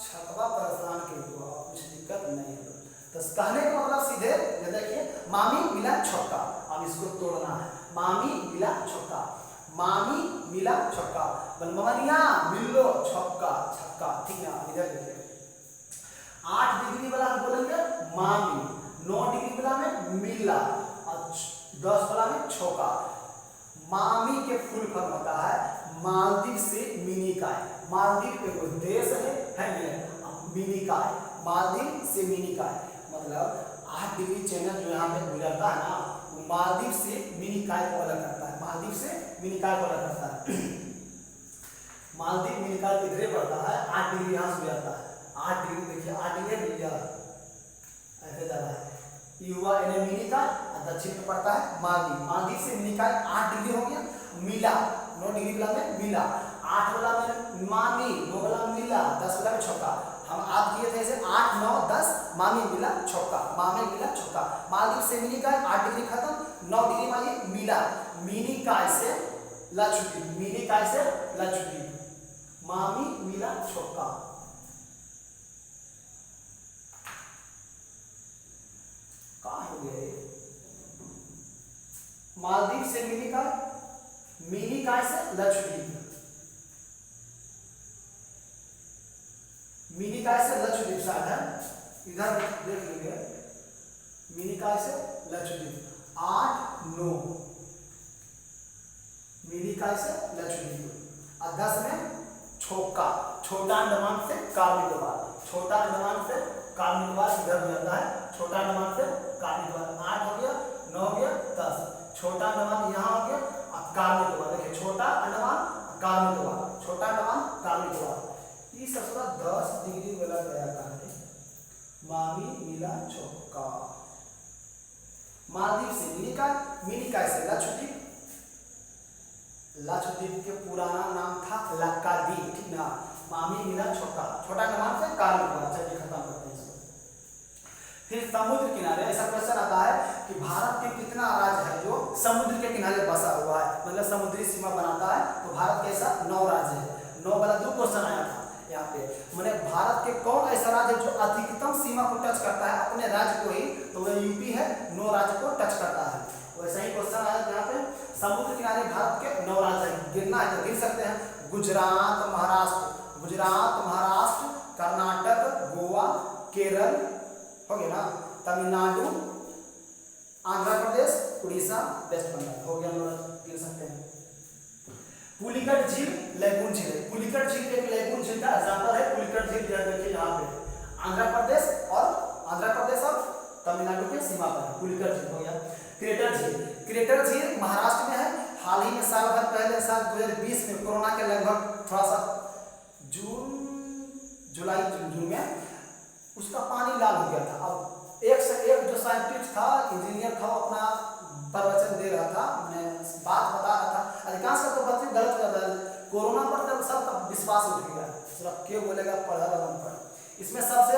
छकवा परेशान क्यों हुआ, कुछ दिक्कत नहीं है। तो कहने का मतलब सीधे ये देखिए, मामी मिला छक्का, अब इसको तोड़ना है, मामी मिला छक्का, मामी मिला छक्का, मनिया मिल लो छक्का, छक्का, ठीक ना। इधर देखिए 8 डिग्री वाला हम बोलेंगे मामी, 9 डिग्री वाला में मिला और 10 वाला में छोका। मामी के फुल फॉर्म होता है मालदीव से मिनिकाय, मालदीव एक देश है मिनिकाय, मालदीव से मिनिकाय, मतलब 8 डिग्री चैनल जो यहाँ पे गुजरता है ना, वो मालदीव से मिनिकाय को अलग करता है, मालदीव से मिनिकाय को अलग करता है। मालदीव मिनिकाय किधरे पड़ता है? 8 डिग्री यहाँ से गुजरता है, 8 डिग्री देखिए, 8 डिग्री मिल गया ऐसे ज्यादा है, युवा मिनिकाय दक्षिण में पड़ता है मालदीव, मालदीव से मिनिकाय 8 डिग्री हो गया। मिला 9 डिग्री वाला में मिला, 8 वाला में मामी, 9 वाला में मिला, 10 वाला में छक्का। हम आज किए थे ऐसे 8 9 10 मामी मिला छक्का, मामी मिला छक्का। मालदीव से मिनिकाय 8 डिग्री खत्म, 9 डिग्री में ये मिला, मिनिकाय से लक्षद्वीप, मिनिकाय से लक्षद्वीप, मामी मिला छक्का। कहाँ हो गया ये? मालदीव से मिनिकाय, मिनिकाय से लक्षद्वीप, मिनिकाय से लक्षद्वीप शायद है, इधर देख लीजिए, मिनिकाय से लक्षद्वीप 8 9, मिनिकाय से लक्षद्वीप और 10 में छोका, छोटा अंडमान से कार-निकोबार, छोटा अंडमान से कार-निकोबार इधर मिलता है, छोटा अंडमान से कार-निकोबार। 8 हो गया, 9 हो गया, 10, छोटा अंडमान यहाँ हो गया और कार-निकोबार, देखिए छोटा अंडमान कार-निकोबार, छोटा अंडमान कार-निकोबार। इस ससुरा 10 डिग्री वाला गया कहानी, मामी मिला छक्का। मालदीव से मिनिकाय, मिनिकाय से लक्षद्वीप, लक्षद्वीप के पुराना नाम था लक्काद्वीप, ठीक ना। मामी मिला छक्का, छोटा अंडमान से कार-निकोबार। चलिए खत्म करते हैं इसको। फिर समुद्र किनारे ऐसा क्वेश्चन आता है कि भारत के कितना राज्य है जो समुद्र के किनारे बसा हुआ है, मतलब समुद्री सीमा बनाता है, तो भारत के ऐसा 9 राज्य है। 9 वाला 2 क्वेश्चन आया था यहाँ पे, मैंने भारत के कौन ऐसा राज्य जो अधिकतम सीमा को टच करता है अपने राज्य को ही, तो वह यूपी है, 9 राज्य को टच करता है। वैसा ही क्वेश्चन आया यहाँ पे, समुद्र किनारे भारत के 9 राज्य है, गिरना है तो गिर सकते हैं, गुजरात महाराष्ट्र, गुजरात महाराष्ट्र, कर्नाटक, गोवा, केरल हो गया ना, तमिलनाडु, आंध्र प्रदेश, उड़ीसा, वेस्ट बंगाल हो गया, गिर सकते हैं। पुलिकट झील, लैगून झील, पुलिकट झील एक लैगून झील का एग्जांपल है। पुलिकट झील देखिए यहाँ पे आंध्र प्रदेश और तमिलनाडु के सीमा पर है, पुलिकट झील हो गया। क्रेटर झील, क्रेटर झील महाराष्ट्र में है, हाल ही में साल भर पहले साल 2020 में कोरोना के लगभग थोड़ा सा जून में उसका पानी लाल हो गया था। अब एक से एक जो साइंटिस्ट था, इंजीनियर था, अपना प्रवचन दे रहा था, मैंने बात बता रहा था, अधिकांश का तो बात गलत कर रहा है। कोरोना पर तब सबका विश्वास उठ गया, सिर्फ क्यों बोलेगा पढ़ा अनपढ़। इसमें सबसे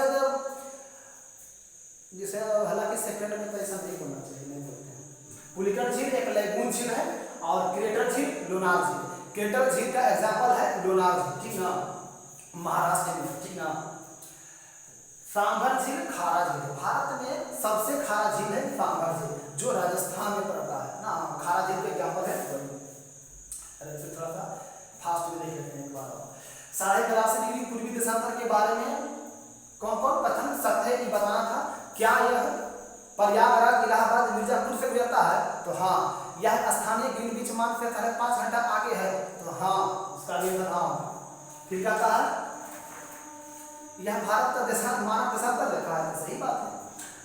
जिसे हालांकि सेकंड में तो ऐसा नहीं होना चाहिए, नहीं बोलते हैं। पुलिकट झील एक लैगून झील है और क्रेटर झील लोनार झील। क्रेटर झील का एग्जाम्पल है लोनार झील, ठीक ना, महाराष्ट्र में, ठीक ना। सांभर झील खारा झील, भारत में सबसे खारा झील है सांभर झील, जो राजस्थान में पड़ता है ना। खारा झील का एग्जाम्पल है, अरे थोड़ा सा फास्ट में देख लेते हैं एक बार। 83.5 डिग्री पूर्वी देशांतर के बारे में कौन कौन कथन सत्य है ये बताना था। क्या यह प्रयागराज, इलाहाबाद, मिर्जापुर से गुजरता है? तो हाँ यह स्थानीय ग्रीनविच मान से 5.5 घंटा आगे है, तो हाँ उसका आंसर हाँ होगा। फिर क्या कहा, यह भारत का देशांतर मानक देशांतर लिखा है, तो सही बात है।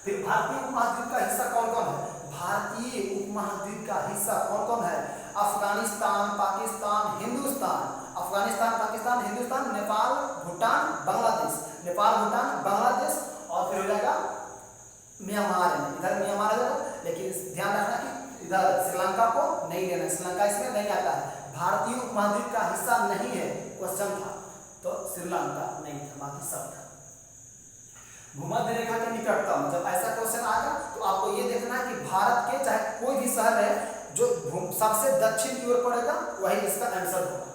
फिर भारतीय उपमहाद्वीप का हिस्सा कौन कौन है, भारतीय उपमहाद्वीप का हिस्सा कौन कौन है, अफगानिस्तान, पाकिस्तान, हिंदुस्तान, अफगानिस्तान, पाकिस्तान, हिंदुस्तान, नेपाल, भूटान, बांग्लादेश, नेपाल, भूटान, बांग्लादेश, और फिर हो जाएगा म्यांमार है, इधर म्यांमार है, लेकिन ध्यान रखना कि इधर श्रीलंका को नहीं लेना, श्रीलंका इसमें नहीं आता है। भारतीय उपमहाद्वीप का हिस्सा नहीं है क्वेश्चन था, तो श्रीलंका नहीं था, बाकी सब था। भूमध्य रेखा के निकटतम, जब ऐसा क्वेश्चन आएगा तो आपको ये देखना है कि भारत के चाहे कोई भी शहर है जो सबसे दक्षिण की ओर पड़ेगा वही इसका आंसर होगा।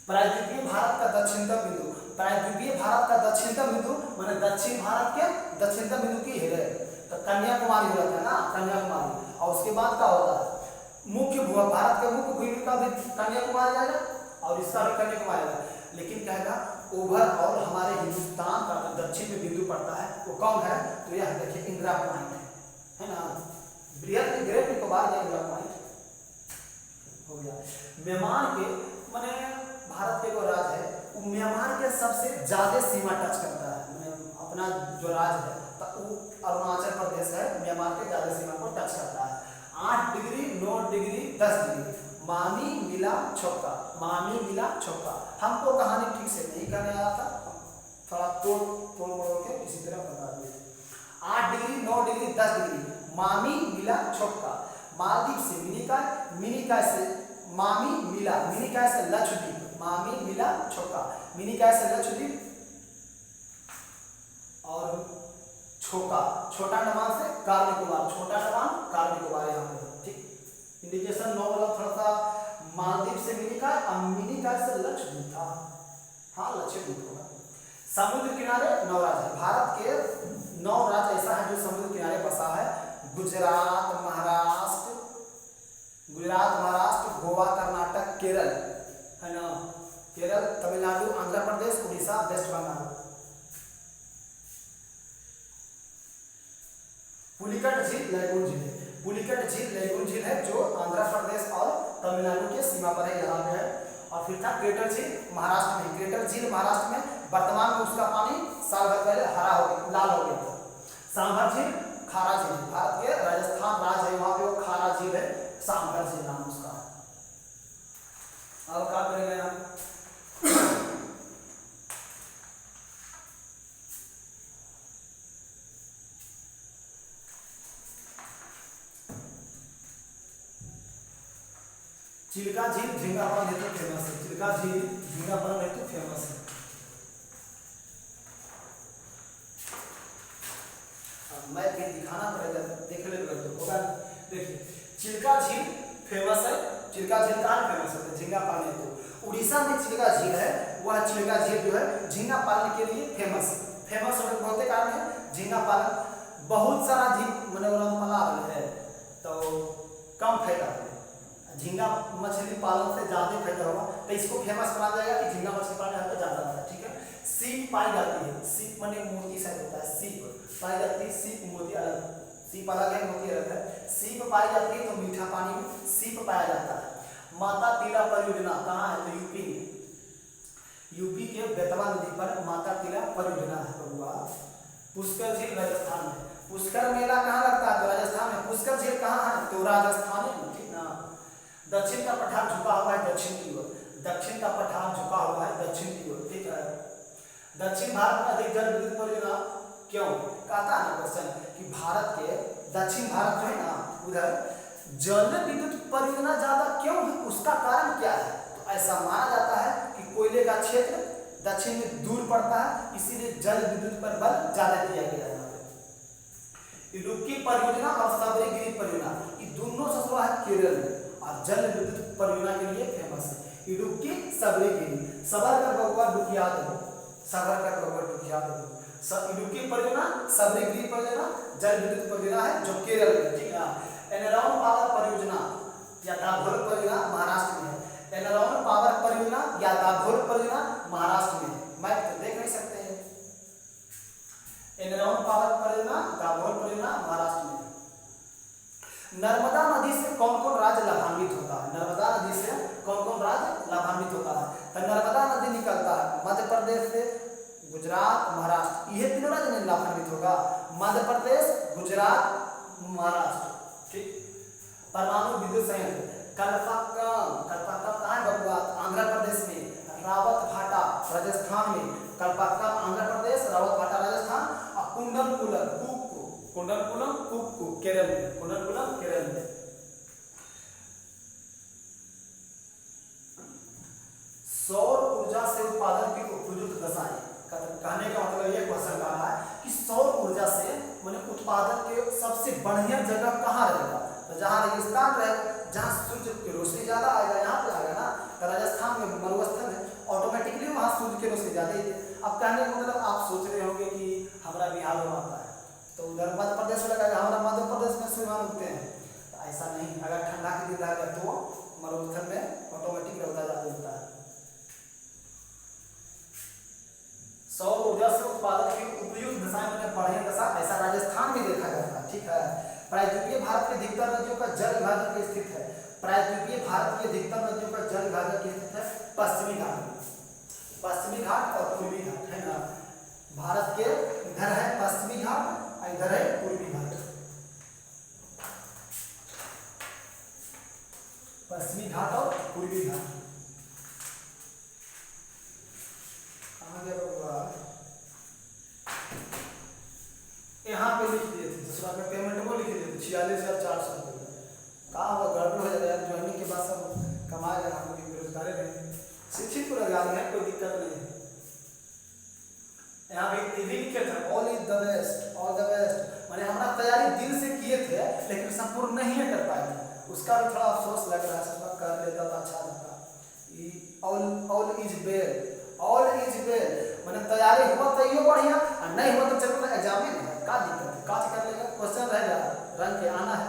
प्रायद्वीपीय भारत का दक्षिणतम बिंदु, प्रायद्वीपीय भारत का दक्षिणतम बिंदु माने दक्षिण भारत के दक्षिणतम बिंदु की है, तो कन्याकुमारी हो जाता है ना, कन्याकुमारी। और उसके बाद क्या होता है, मुख्य भू भारत के मुख्य भूमि का भी कन्याकुमारी आएगा और इसका भी कन्याकुमारी आएगा, लेकिन कहेगा ओवरऑल हमारे हिंदुस्तान का जो दक्षिण में बिंदु पड़ता है वो कौन है, तो यह देखिए इंदिरा पॉइंट है ना, बृहद ग्रेट निकोबार या इंदिरा पॉइंट हो गया। म्यांमार के माने भारत के जो राज्य है वो म्यांमार के सबसे ज्यादा सीमा टच करता है, माने अपना जो राज्य है तो वो अरुणाचल प्रदेश है, म्यांमार के ज्यादा सीमा को टच करता है। 8 डिग्री 9 डिग्री 10 डिग्री मामी मिला चौका, मामी मिला चौका। हमको कहानी ठीक से नहीं करने आया था, थोड़ा तोड़ मोड़ के इसी तरह बता दिए। 8 डिग्री 9 डिग्री 10 डिग्री मामी मिला चौका। मालदीव से मिनिकॉय, मिनिकॉय से मामी मिला, मिनिकॉय से लक्षद्वीप, मामी मिला चौका, मिनिकॉय से लक्षद्वीप और छोका, छोटा अंडमान से कार निकोबार, छोटा अंडमान कार निकोबार यहाँ पे ठीक। इंडिकेशन 9 वाला थोड़ा सा मालदीव से मिनिकॉय और मिनिकॉय से लक्षद्वीप था, हाँ लक्षद्वीप होगा। समुद्र किनारे 9 राज्य, भारत के 9 राज्य ऐसा है जो समुद्र किनारे बसा है, गुजरात, महाराष्ट्र, गोवा, कर्नाटक, केरल है ना, केरल, तमिलनाडु, आंध्र प्रदेश, उड़ीसा, वेस्ट बंगाल। पुलिकट झील लैगून झील है, पुलिकट झील लैगून झील है जो आंध्र प्रदेश और तमिलनाडु के सीमा पर है, यहाँ पे है। और फिर था क्रेटर झील महाराष्ट्र में, क्रेटर झील महाराष्ट्र में, वर्तमान में उसका पानी साल भर पहले हरा हो गया, लाल हो गया था। सांभर झील, खारा झील, भारत के राजस्थान राज्य है वहां पे वो खारा झील है, सांभर झील नाम उसका। अब क्या करेंगे हम, चिल्का झील झींगापन हेतु फेमस है, चिल्का झील झींगापन हेतु फेमस है। अब मैं भी दिखाना पड़ेगा, देख ले तो होगा। देखिए चिल्का झील फेमस है, चिल्का झील कहाँ फेमस है, झींगा पालने हेतु। उड़ीसा में चिल्का झील है, वह चिल्का झील जो है झींगा पालन के लिए फेमस है। फेमस होने के बहुत कारण है, झींगा पालन बहुत सारा झील मनोरम है तो कम फायदा है, झींगा मछली पालन से ज्यादा फायदा होगा, तो इसको फेमस बना जाएगा कि झींगा मछली पालन यहाँ पे ज्यादा होता है, ठीक है। सीप पाई जाती है, सीप माने मोती शायद होता है, सीप पाई जाती है, सीप मोती अलग, सीप अलग है मोती अलग है। सीप पाई जाती है तो मीठा पानी में सीप पाया जाता है। माता तिला परियोजना कहाँ है, तो यूपी में, यूपी के बेतवा नदी पर माता तिला परियोजना है बबुआ। पुष्कर झील राजस्थान में, पुष्कर मेला कहाँ लगता है, तो राजस्थान में। पुष्कर झील कहाँ है, तो राजस्थान में, ठीक ना। दक्षिण का पठार झुका हुआ है दक्षिण की ओर, दक्षिण का पठार झुका हुआ है दक्षिण की ओर, ठीक है। दक्षिण भारत में अधिक जल विद्युत परियोजना क्यों, कहता है ना क्वेश्चन कि भारत के दक्षिण भारत जो है ना उधर जल विद्युत परियोजना ज्यादा क्यों है, उसका कारण क्या है, तो ऐसा माना जाता है कि कोयले का क्षेत्र दक्षिण में दूर पड़ता है, इसीलिए जल विद्युत पर बल ज्यादा दिया गया है। इडुक्की परियोजना और सबरीगिरी परियोजना ये दोनों ससुरा है केरल में, और जल विद्युत परियोजना के लिए फेमस है। इडुक्की सबरीगिरी, सबर कर बबुआ दुखियाद हो, सबर कर बबुआ दुखियाद हो। इडुक्की परियोजना, सबरीगिरी परियोजना जल विद्युत परियोजना है जो केरल में, ठीक है। एनरॉन पावर परियोजना या दाभोल परियोजना महाराष्ट्र में है। एनरॉन पावर परियोजना या दाभोल परियोजना महाराष्ट्र में है, मैप तो देख नहीं सकते हैं। एनरॉन पावर परियोजना दाभोल परियोजना महाराष्ट्र में। नर्मदा नदी से कौन कौन राज्य लाभान्वित होता है? नर्मदा नदी से कौन कौन राज्य लाभान्वित होता है? तो नर्मदा नदी निकलता है मध्य प्रदेश से, गुजरात, महाराष्ट्र, ये तीनों राज्य में लाभान्वित होगा। मध्य प्रदेश, गुजरात, महाराष्ट्र। ठीक। परमाणु विद्युत संयंत्र कल्पाक्कम, कल्पाक्कम कहाँ है बबुआ? आंध्र प्रदेश में। रावतभाटा राजस्थान में। कल्पाक्कम आंध्र प्रदेश, रावतभाटा राजस्थान, और कुंडलकुलम कुक्कू, कुंडलकुलम कुक्कू केरल में। कुंडलकुलम केरल में। सौर ऊर्जा से उत्पादन की उपयुक्त दशाएं। कहने का मतलब ये क्वेश्चन का है कि सौर ऊर्जा से माने उत्पादन के सबसे बढ़िया जगह कहाँ रहेगा? तो जहाँ रेगिस्तान रहेगा, जहाँ सूर्य की रोशनी ज्यादा आएगा, यहाँ पे आएगा ना। तो राजस्थान में मरुस्थल है, ऑटोमेटिकली वहाँ सूर्य की रोशनी ज्यादा ही है। अब कहने का मतलब आप सोच रहे होंगे कि हमारा बिहार में आता है तो उधर मध्य प्रदेश में लगाएगा, हमारा मध्य प्रदेश में सूर्य उगते हैं। तो ऐसा नहीं, अगर ठंडा के दिन रहेगा तो मरुस्थल में ऑटोमेटिक रौदा ज्यादा होता है। सौर ऊर्जा से उत्पादन की उपयुक्त दशाएं में बढ़िया दशा ऐसा राजस्थान में देखा जाता है। ठीक है। प्रायद्वीपीय भारत के अधिकतर नदियों का जल विभाजन की स्थित है। प्रायद्वीपीय भारत की अधिकतर नदियों का जल विभाजन की स्थित है पश्चिमी घाट में। पश्चिमी घाट और पूर्वी घाट है ना। भारत के इधर है पश्चिमी घाट और इधर है पूर्वी घाट। पश्चिमी घाट और पूर्वी घाट यहाँ पे लिख दिए थे, दूसरा में पेमेंट वो लिख दिए थे 46,400 रुपये। कहाँ हुआ गड़बड़ हो जाएगा यार, ज्वाइनिंग के बाद सब कमाएगा, हम लोग बेरोजगार रहेंगे। शिक्षित रोजगार है, कोई दिक्कत नहीं है। यहाँ पे ये भी लिखे थे all is the best, all the best, माने हमारा तैयारी दिल से किए थे लेकिन संपूर्ण नहीं कर पाए थे, उसका भी थोड़ा अफसोस लग रहा है। सब कर लेता तो अच्छा लगता। All is well, all is well, माने तैयारी हुआ तो यो बढ़िया, और नहीं हुआ तो चलो ना एग्जाम में है, का दिक्कत है, काज कर लेगा, क्वेश्चन रह जा रंग के आना है।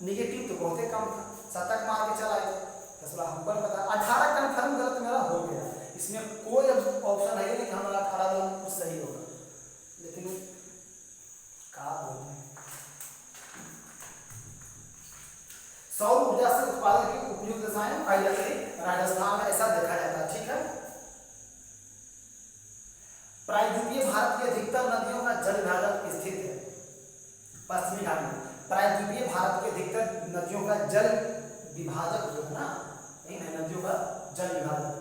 नेगेटिव तो बहुत ही कम था, 7 मार के चला गया। तो हम पर पता 18 कन्फर्म गलत मेरा हो गया, इसमें कोई ऑप्शन है नहीं कि हमारा 18 कुछ सही होगा, लेकिन का बोलते हैं। सौर ऊर्जा से उत्पादन की उपयुक्त दशाएं पाई जाती है राजस्थान में, ऐसा देखा जाता है। ठीक है। प्रायद्वीपीय भारत की अधिकतर नदियों का जल विभाजन स्थित है पश्चिमी घाट में। प्रायद्वीपीय भारत के अधिकतर नदियों का जल विभाजक जो है ना, इन नदियों का जल विभाजन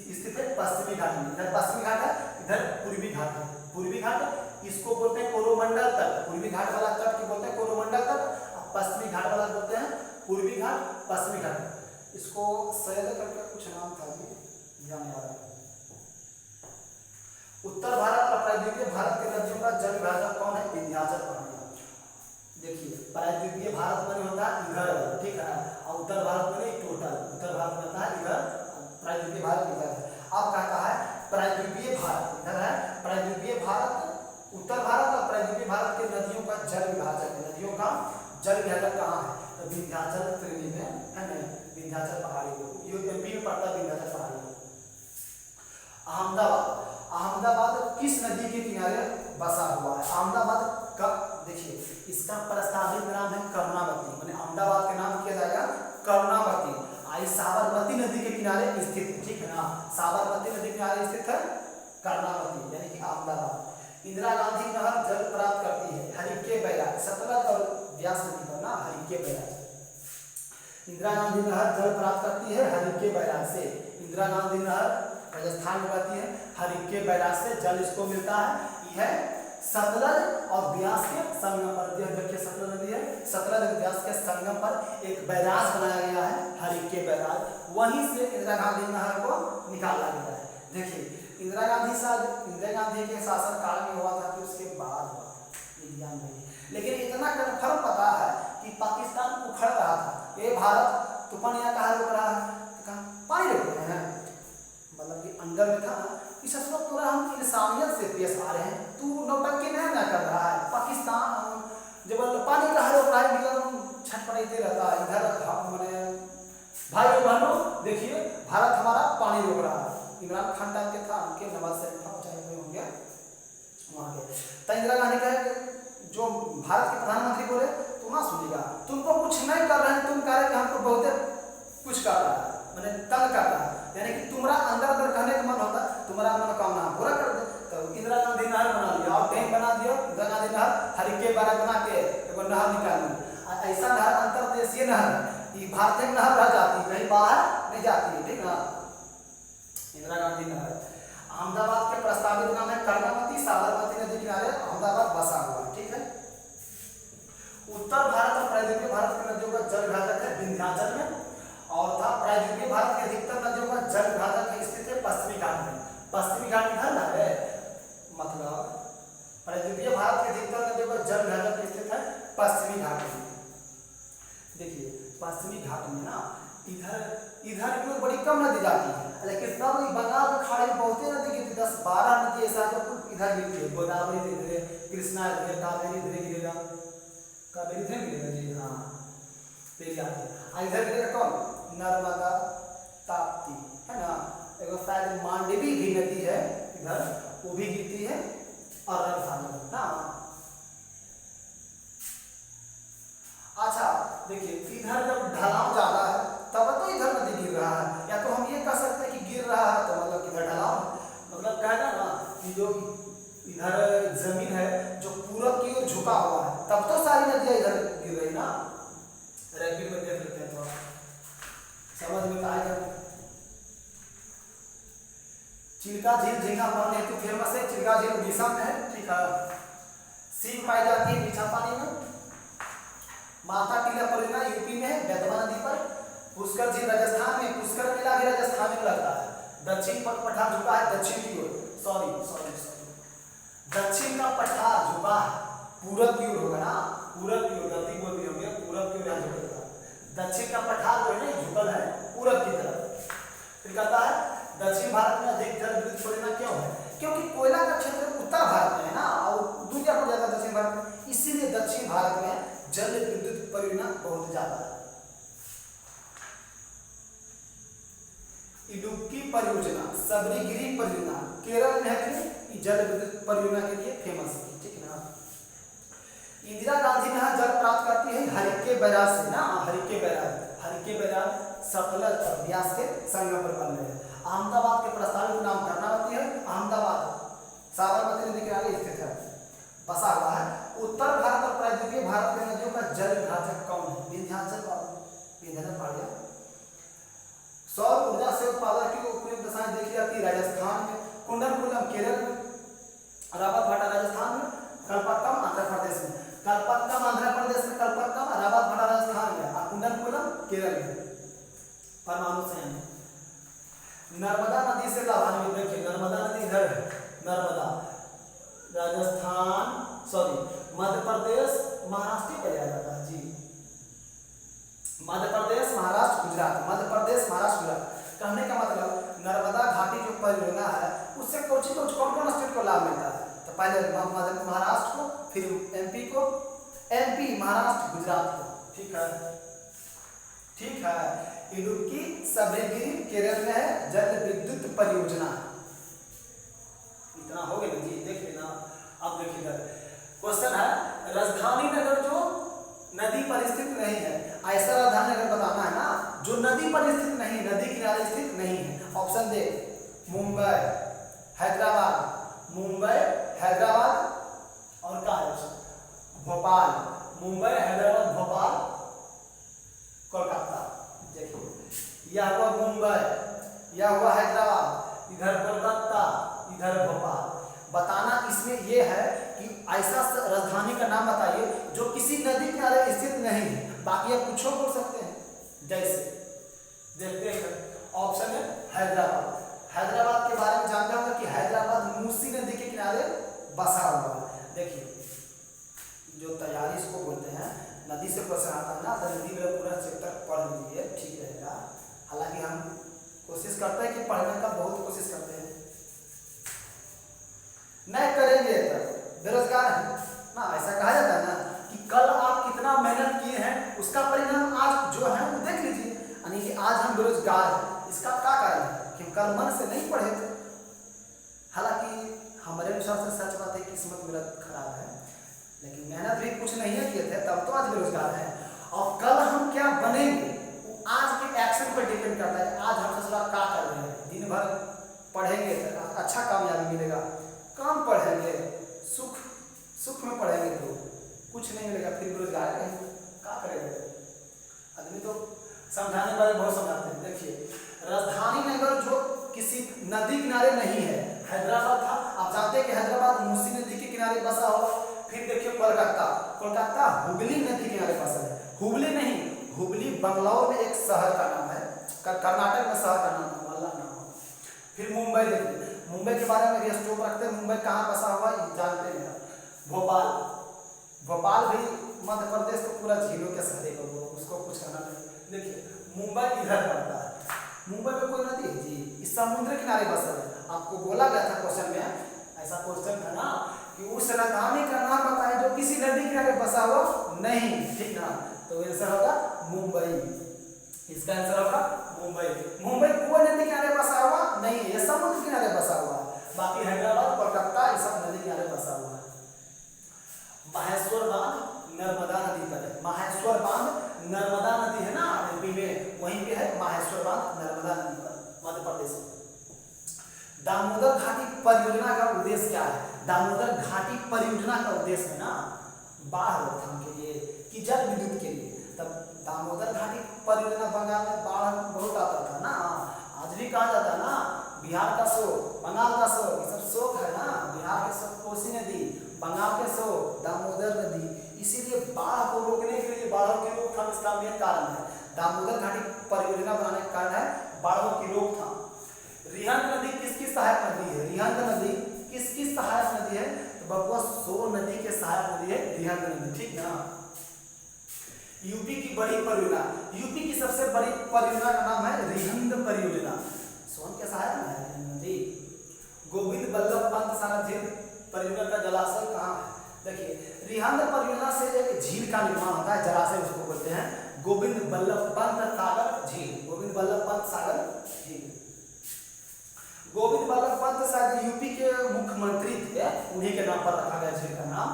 स्थित है पश्चिमी घाट में। इधर पश्चिमी घाट है, इधर पूर्वी घाट है। पूर्वी घाट इसको बोलते हैं कोरोमंडल तट, पूर्वी घाट वाला तट को बोलते हैं कोरोमंडल तट, और पश्चिमी घाट वाला बोलते हैं पूर्वी घाट, पश्चिमी घाट। इसको सैयद करके कुछ नाम था जी, याद आ रहा है। उत्तर भारत और प्रायद्वीपीय भारत के नदियों का जल विभाजक कौन है? विंध्याचल पहाड़ियां। देखिए प्रायद्वीपीय भारत में होता है इधर, ठीक है, और उत्तर भारत में नहीं, टोटल उत्तर भारत में होता है इधर, प्रायद्वीपीय भारत इधर है। अब कहता है प्रायद्वीपीय भारत इधर है, प्रायद्वीपीय भारत, उत्तर भारत और प्रायद्वीपीय भारत के नदियों का जल विभाजक, नदियों का जल विभाजक कहाँ है? तो विंध्याचल श्रेणी में है ना, विंध्याचल पहाड़ी को, यूपी में पड़ता है विंध्याचल पहाड़ी। अहमदाबाद, अहमदाबाद किस नदी के किनारे बसा हुआ है? अहमदाबाद का देखिए इसका प्रस्तावित नाम है कर्णावती, माने अहमदाबाद के नाम किया जाएगा कर्णावती। आई साबरमती नदी के किनारे स्थित, ठीक है ना, साबरमती नदी के किनारे स्थित है कर्णावती यानी कि अहमदाबाद। इंदिरा गांधी नहर जल प्राप्त करती है हरिके बैराज, सतलज और व्यास नदी पर ना, हरिके बैराज। इंदिरा गांधी नहर जल प्राप्त करती है हरिके बैराज से। इंदिरा गांधी नहर राजस्थान में बहती है, हरिके बैराज से जल इसको मिलता है। यह सतलज और व्यास के संगम पर, देखिए सतलज नदी है, सतलज और व्यास के संगम पर एक बैराज बनाया गया है, हरिके बैराज, वहीं से इंदिरा गांधी नहर को निकाला गया है। देखिए इंदिरा गांधी के शासन काल में हुआ था कि उसके बाद हुआ था, लेकिन इतना कन्फर्म पता है कि पाकिस्तान उखड़ रहा था, ये भारत तो पानी कहाँ रोक रहा है, पानी रोक रहे हैं, मतलब कि अंदर में था कि ससुर पूरा हम इंसानियत से पेश आ रहे हैं, तू नौटंकी नहीं ना कर रहा है। पाकिस्तान जब पानी का रोक रहा है, छटपटाते रहता है इधर, मैंने भाई बहनों देखिए भारत हमारा पानी रोक रहा है। इमरान खान टाइम के था, उनके नवाज शरीफ था, चाहे कोई होंगे वहाँ के, तो इंदिरा गांधी का जो भारत के प्रधानमंत्री बोले तो तुम ना सुनेगा। तुमको कुछ नहीं कर रहे हैं, तुम कह रहे कि हमको बहुत कुछ कर रहा है, मैंने तंग कर रहा है, यानी कि तुम्हारा अंदर अंदर कहने का मन होता है तुम्हारा मनोकामना पूरा कर दे। तो इंदिरा गांधी नहर बना लिया और डैम बना दिया, इंदिरा गांधी नहर हरिके बारा बना के एगो नहर निकाल दी। ऐसा नहर अंतरदेशीय नहर, ये भारतीय नहर रह जाती है, कहीं बाहर नहीं जाती है, ठीक ना। इंदिरा गांधी नहर अहमदाबाद के प्रस्तावित नाम है कर्णावती, साबरमती नदी किनारे अहमदाबाद बसा हुआ है, ठीक है। उत्तर भारत और प्रायद्वीपीय भारत की नदियों का जल विभाजक है विंध्याचल में, और था प्रायद्वीपीय भारत की अधिकतर नदियों का जल विभाजक स्थित है पश्चिमी घाट में। पश्चिमी घाट इधर है, मतलब प्रायद्वीपीय भारत की अधिकतर नदियों का जल विभाजक स्थित है पश्चिमी घाट में। देखिए पश्चिमी घाट में ना इधर की बड़ी कम नदी जाती है, लेकिन सब बंगाल के खाड़ी में बहुत नदी गिरती, 10-12 नदी ऐसा जो इधर गिरती है। गोदावरी धीरे, कृष्णा धीरे, कावेरी धीरे गिरेगा, कावेरी धीरे गिरेगा जी, हाँ इधर गिरेगा कौन, नर्मदा, ताप्ती, है ना। एगो शायद मांडवी भी नदी है इधर, वो भी गिरती है अररिया सागर ना। अच्छा देखिए इधर जब ढलाव ज्यादा है तब तो इधर नदी गिर रहा है, या तो हम ये कह सकते हैं कि गिर रहा है तो मतलब इधर ढलाव, मतलब कहना ना कि जो इधर जमीन है जो पूरब की ओर झुका हुआ है तब तो सारी नदियां इधर गिर रही ना। रैपिड में देख लेते हैं थोड़ा समझ में आएगा। चिल्का झील झींगा पानी हेतु फेमस है, चिल्का झील उड़ीसा में है, ठीक है। सीप पाई जाती है मीठा पानी में। माता टीला परियोजना यूपी में है बेतवा नदी पर। पुष्कर झील राजस्थान में, पुष्कर मेला भी राजस्थान में लगता है। दक्षिण पर पठार झुका है दक्षिण की ओर, सॉरी दक्षिण का पठार झुका है पूरब की ओर होगा ना, पूरब की ओर, गलती बोल दी हमने, पूरब की ओर झुकेगा। दक्षिण का पठार जो है ना झुकल है पूरब की तरफ। फिर कहता है दक्षिण भारत में अधिक जल विद्युत परियोजना क्यों है, क्योंकि कोयला का क्षेत्र उत्तर भारत में है ना और दूसरा पड़ जाता है दक्षिण भारत में, इसीलिए दक्षिण भारत में जल विद्युत परियोजना बहुत ज्यादा है। इडुक्की परियोजना, सबरीगिरी परियोजना केरल में है कि जल विद्युत परियोजना के लिए फेमस है, ठीक है ना। इंदिरा गांधी नहर जल प्राप्त करती है हरिके बैराज से ना, हरिके बैराज सतलज और ब्यास के संगम पर बन रहे हैं। अहमदाबाद के प्रस्तावित नाम कर्णावती है, अहमदाबाद साबरमती नदी किनारे स्थित है, बसा हुआ है। उत्तर भारत और प्रायद्वीपीय भारत की नदियों का जल विभाजक कौन है, विंध्याचल पहाड़िया। सौर ऊर्जा से उत्पादन की उपयुक्त दशाएं देखी जाती है राजस्थान में, कुंडलकुलम केरल में, रावतभाटा राजस्थान में, कल्पक्कम आंध्र प्रदेश में। कल्पक्कम आंध्र प्रदेश में, कल्पक्कम रावतभाटा राजस्थान में और कुंडलकुलम केरल में। परमाणु संयंत्र नर्मदा नदी से लाभान्वित, देखिए नर्मदा नदी इधर है, नर्मदा राजस्थान मध्य प्रदेश महाराष्ट्र पे जाता है जी, मध्य प्रदेश महाराष्ट्र गुजरात, मध्य प्रदेश महाराष्ट्र गुजरात। कहने का मतलब नर्मदा घाटी जो परियोजना है उससे कौन कौन स्टेट को लाभ मिलता है, तो पहले महाराष्ट्र को, फिर एमपी को, एमपी महाराष्ट्र गुजरात को, ठीक है। इडुक्की सबरीगिरी केरल में है जल विद्युत परियोजना। इतना हो गया जी, देख लेना। अब देखिए क्वेश्चन है राजधानी नगर जो नदी पर स्थित नहीं है, ऐसा राजधानी नगर बताना है ना जो नदी पर स्थित नहीं, नदी किनारे स्थित नहीं है। ऑप्शन दे मुंबई, हैदराबाद, मुंबई, हैदराबाद और क्या है भोपाल, मुंबई, हैदराबाद, भोपाल, कोलकाता। देखिए यह हुआ मुंबई, यह हुआ हैदराबाद, इधर कोलकाता, इधर भोपाल। बताना इसमें यह है कि ऐसा राजधानी का नाम बताइए जो किसी नदी किनारे स्थित नहीं है, बाकी आप कुछ बोल सकते हैं। जैसे देखते हैं ऑप्शन है हैदराबाद। हैदराबाद के बारे में जानते होंगे कि हैदराबाद मूसी नदी के किनारे बसा हुआ है। देखिए जो तैयारी इसको बोलते हैं, नदी से क्वेश्चन आता है ना तो नदी का पूरा चैप्टर पढ़ लीजिए, ठीक रहेगा। हालांकि हम कोशिश करते हैं कि पढ़ने का बहुत कोशिश करते हैं, नहीं करेंगे तो बेरोजगार है ना। ऐसा कहा जाता है ना कि कल आप कितना मेहनत किए हैं उसका परिणाम आज जो है वो देख लीजिए, यानी कि आज हम बेरोजगार हैं, इसका क्या कारण है कि हम कल मन से नहीं पढ़े थे। हालांकि हमारे अनुसार से सच बात है किस्मत मेरा खराब है, लेकिन मेहनत भी कुछ नहीं है किए थे, तब तो आज बेरोजगार हैं। और कल हम क्या बनेंगे वो आज के एक्शन पर डिपेंड करता है। आज हम ससुरा क्या कर रहे हैं, दिन भर पढ़ेंगे तो अच्छा कामयाबी मिलेगा, कम पढ़ेंगे सुख सुख में पढ़ेंगे तो कुछ नहीं मिलेगा, फिर बेरोजगार रहेंगे, क्या करेंगे। आदमी तो समझाने वाले बहुत समझाते हैं। देखिए राजधानी नगर जो किसी नदी किनारे नहीं है, हैदराबाद था, आप जानते हैं कि हैदराबाद मूसी नदी के किनारे बसा हुआ। फिर देखिए कोलकाता, कोलकाता हुगली नदी किनारे बसा है। हुगली नहीं, हुगली बंगलौर में एक शहर का नाम है, कर्नाटक में शहर का नाम है, अल्लाह नाम है। फिर मुंबई देखिए, मुंबई के बारे में स्टॉप रखते हैं, मुंबई कहाँ बसा हुआ ये जानते हैं। भोपाल, भोपाल भी मध्य प्रदेश तो पूरा झीलों के शहर है, उसको कुछ कहना नहीं। देखिए मुंबई इधर पड़ता है, मुंबई में कोई नदी है जी, इस समुद्र किनारे बसा है। आपको बोला गया था क्वेश्चन में, ऐसा क्वेश्चन था ना कि उस राजधानी का नाम बताएं जो किसी नदी किनारे बसा हुआ नहीं, ठीक ना। तो आंसर होगा मुंबई, इसका आंसर होगा मुंबई। मुंबई कोई नदी किनारे बसा हुआ नहीं है, यह समुद्र किनारे बसा हुआ है। बाकी हैदराबाद कोलकाता ये सब नदी किनारे बसा हुआ है। माहेश्वर बांध नर्मदा नदी पर है, माहेश्वर बांध नर्मदा नदी है ना यूपी में, वहीं पे है माहेश्वर बांध नर्मदा नदी पर, मध्य प्रदेश में। दामोदर घाटी परियोजना का उद्देश्य क्या है? दामोदर घाटी परियोजना का उद्देश्य है ना बाढ़ रोकथाम के लिए कि जल विद्युत के लिए। तब दामोदर घाटी परियोजना, बंगाल में बाढ़ बहुत आता था ना, आज भी कहा जाता है ना बिहार का शोक, बंगाल का शोक, ये सब शोक है ना। बिहार के शोक कोसी नदी, बंगाल के शोक दामोदर नदी। इसीलिए बाढ़ को रोकने के लिए, बाढ़ों की रोकथाम इसका मेन कारण है। दामोदर घाटी परियोजना बनाने का कारण है बाढ़ों की रोकथाम। रिहंद नदी किसकी सहायक नदी है? रिहंद नदी किसकी सहायक नदी है? तो बबुआ सोन नदी के सहायक नदी है रिहंद नदी, ठीक ना। यूपी की बड़ी परियोजना, यूपी की सबसे बड़ी परियोजना का नाम है रिहंद परियोजना, सोन के सहायक है नदी। गोविंद बल्लभ पंत सागर झील परियोजना का जलाशय कहाँ है? देखिए रिहंद परियोजना से एक झील का निर्माण होता है, जलाशय उसको बोलते हैं गोविंद बल्लभ पंत सागर झील, गोविंद बल्लभ पंत सागर झील। गोविंद बल्लभ पंत शायद यूपी के मुख्यमंत्री थे, उन्हीं के नाम पर रखा गया झील का नाम।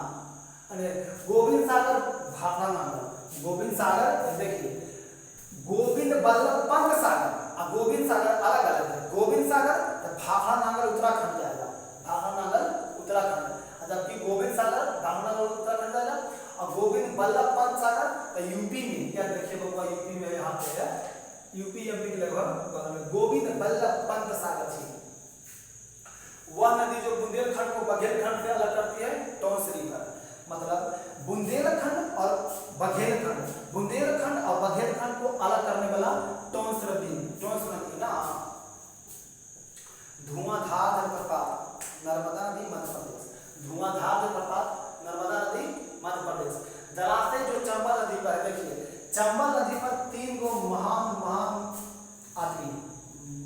गोविंद सागर भाखड़ा नागर, गोविंद सागर, देखिए गोविंद बल्लभ पंत सागर और गोविंद सागर अलग अलग है। गोविंद सागर भाखड़ा नागर उत्तराखंड जाएगा, भाखड़ा नागर उत्तराखंड, जबकि गोविंद सागर भाखड़ा नागर उत्तराखंड जाएगा। और गोविंद बल्लभ पंत सागर यूपी में, क्या देखिए बबुआ यूपी में यहाँ पे है, यूपी एमपी के लगभग। गोविंद बल्लभ पंत सागर झील वह नदी जो बुंदेलखंड को बघेलखंड से अलग करती है, टॉन्स रिवर। मतलब बुंदेलखंड और बघेलखंड, बुंदेलखंड और बघेलखंड को अलग करने वाला टॉन्स नदी, टॉन्स नदी ना। धुआंधार जलप्रपात नर्मदा नदी मध्य प्रदेश, धुआंधार जलप्रपात नर्मदा नदी मध्य प्रदेश। जलाशय जो चंबल नदी पर है, देखिए चंबल नदी पर 3 गो महान आदमी,